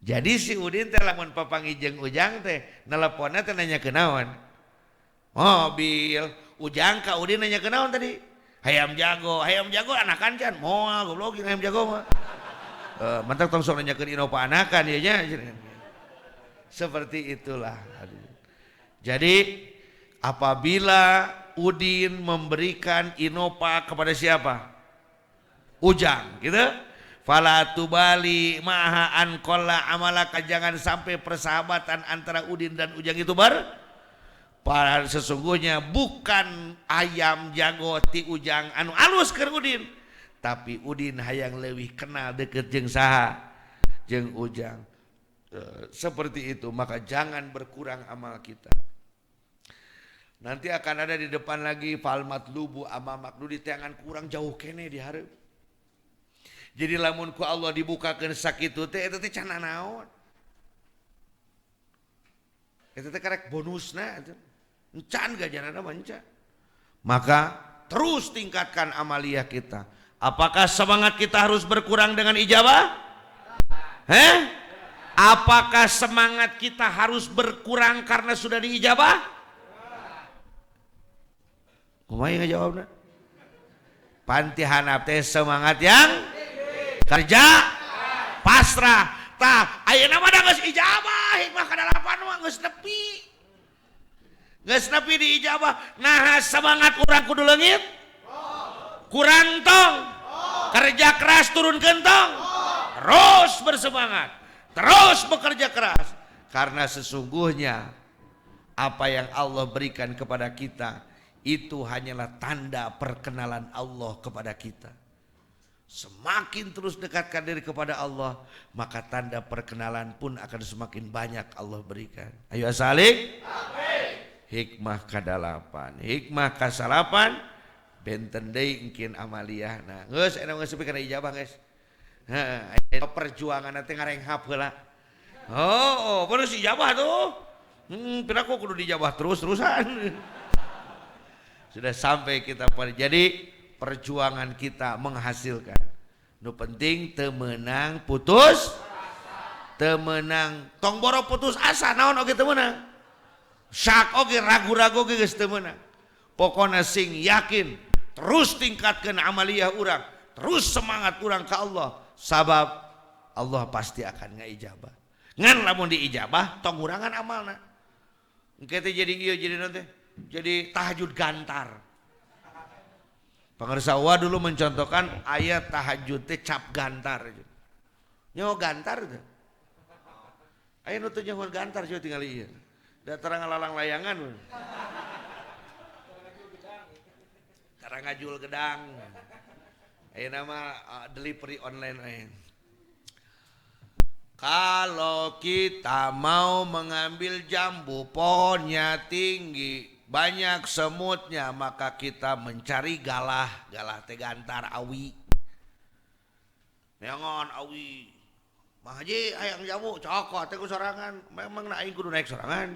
Jadi si Udin teh lamun papanggih jeung Ujang teh nelponna teh nanya ke naon? Mobil. Ujang ka Udin nanya ke naon tadi? Hayam jago anakan can moal goblok hayam jago mah. Mantap tong sok nanyakeun inopa anakan ya nya. Seperti itulah. Jadi apabila Udin memberikan inopa kepada siapa? Ujang, gitu. Fala tubali maha an qalla amalaka, jangan sampai persahabatan antara Udin dan Ujang itu Padahal sesungguhnya bukan ayam jago ti Ujang anu alus ke Udin, tapi Udin hayang leuwih kenal deket jeung saha? Jeung Ujang. Seperti itu, maka jangan berkurang amal kita. Nanti akan ada di depan lagi fal matlubu amamak, nu di tangan kurang jauh kene di hareup. Jadi lamun ku Allah dibukakeun sakitu teh eta teh can naon. Eta teh karek bonusna eta. Encan gajanana mah encan. Maka terus tingkatkan amaliyah kita. Apakah semangat kita harus berkurang dengan ijabah? Apakah semangat kita harus berkurang karena sudah diijabah? Kumaha ngajawabna? Pantihanap teh semangat yang kerja pasrah. Tah ayeuna mah da geus ijabah, hikmah kadalapan mah geus nepi. Geus nepi di ijabah, nah semangat urang kudu leungit? Kurang tong. Kerja keras turunkeun tong. Terus bersemangat, terus bekerja keras. Karena sesungguhnya apa yang Allah berikan kepada kita itu hanyalah tanda perkenalan Allah kepada kita. Semakin terus dekatkan diri kepada Allah, maka tanda perkenalan pun akan semakin banyak Allah berikan. Ayo asalik. Hikmah kadalapan, hikmah kasalapan, benten deui engkeun amaliyahna. Geus eta geus sepi kana ijabah geus. Perjuangan teh ngarenghap heula. Oh, bener si ijabah tuh. Pinaku kudu dijabah terus-terusan. Sudah sampai kita pada, jadi perjuangan kita menghasilkan. Nu penting teu meunang putus, teu meunang tong boro putus asa, naon oge teu meunang. Syak oge ragu-ragu oge geus teu meunang. Pokona sing yakin, terus tingkatkeun amaliyah urang, terus semangat urang ka Allah, sabab Allah pasti akan ngaijabah. Ngan lamun diijabah tong urangan amalna. Engke teh jadi ieu jadi nanti jadi tahajud gantar. Pangarsa dulu mencontohkan ayat tahajud teh cap gantar. Nyaho gantar teh. Aya nu teu nyaho gantar coba tinggal ieu. Da terang lalang layangan. Tarang ngajul gedang. Aya nama delivery online aya. Kalau kita mau mengambil jambu pohonnya tinggi, banyak semutnya, maka kita mencari galah teh gantar awi. Neangon awi. Mah haji hayang jambu cokot teh ku sorangan, memang na aing kudu naik sorangan.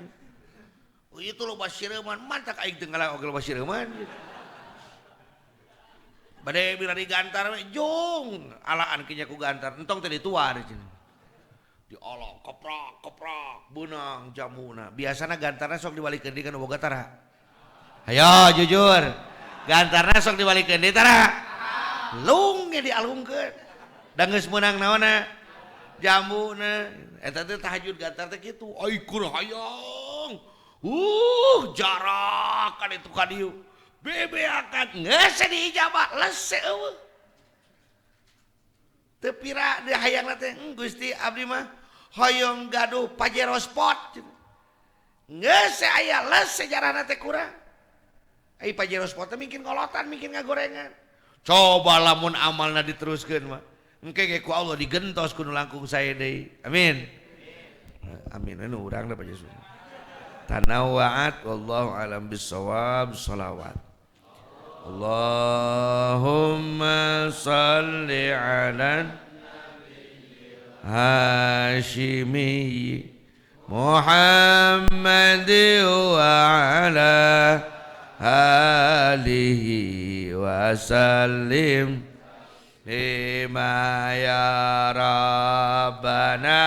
Itu loba sireuman, mantak aing teu ngalah oge loba sireuman. Bade bila digantar we jung, alaan kinya ku gantar, entong teh dituar cenah. Diolok keprak beunang jamuna. Biasana gantarna sok dibalikeun di kana boga tara. Hayo jujur. Gantarna sok dibalikeun di tara. Lung ge dialungkeun. Da geus meunang naonna? Jambuna. Eta teh tahajud gantar teh kitu. Ai kur hayang. Jarak kan itu ka dieu. Bebeakan geus diijabah lese eueuh. Tepira di hayang teh Gusti abdi mah hoyong gaduh Pajero spot. Geus aya les sejarahna teh kurang. Ai Pajero spot teh mungkin ngolotan, mungkin ngagorengan. Coba lamun amalna diteruskeun mah. Engke ge ku Allah digentos kudu langkung sae deui. Amin. Amin. Anu urang da Pajero. Tanawwa'at wallahu alam bissawab. Shalawat. Allahumma salli ala Hashimi Muhammad wa ala alihi wa sallim bima ya Rabbana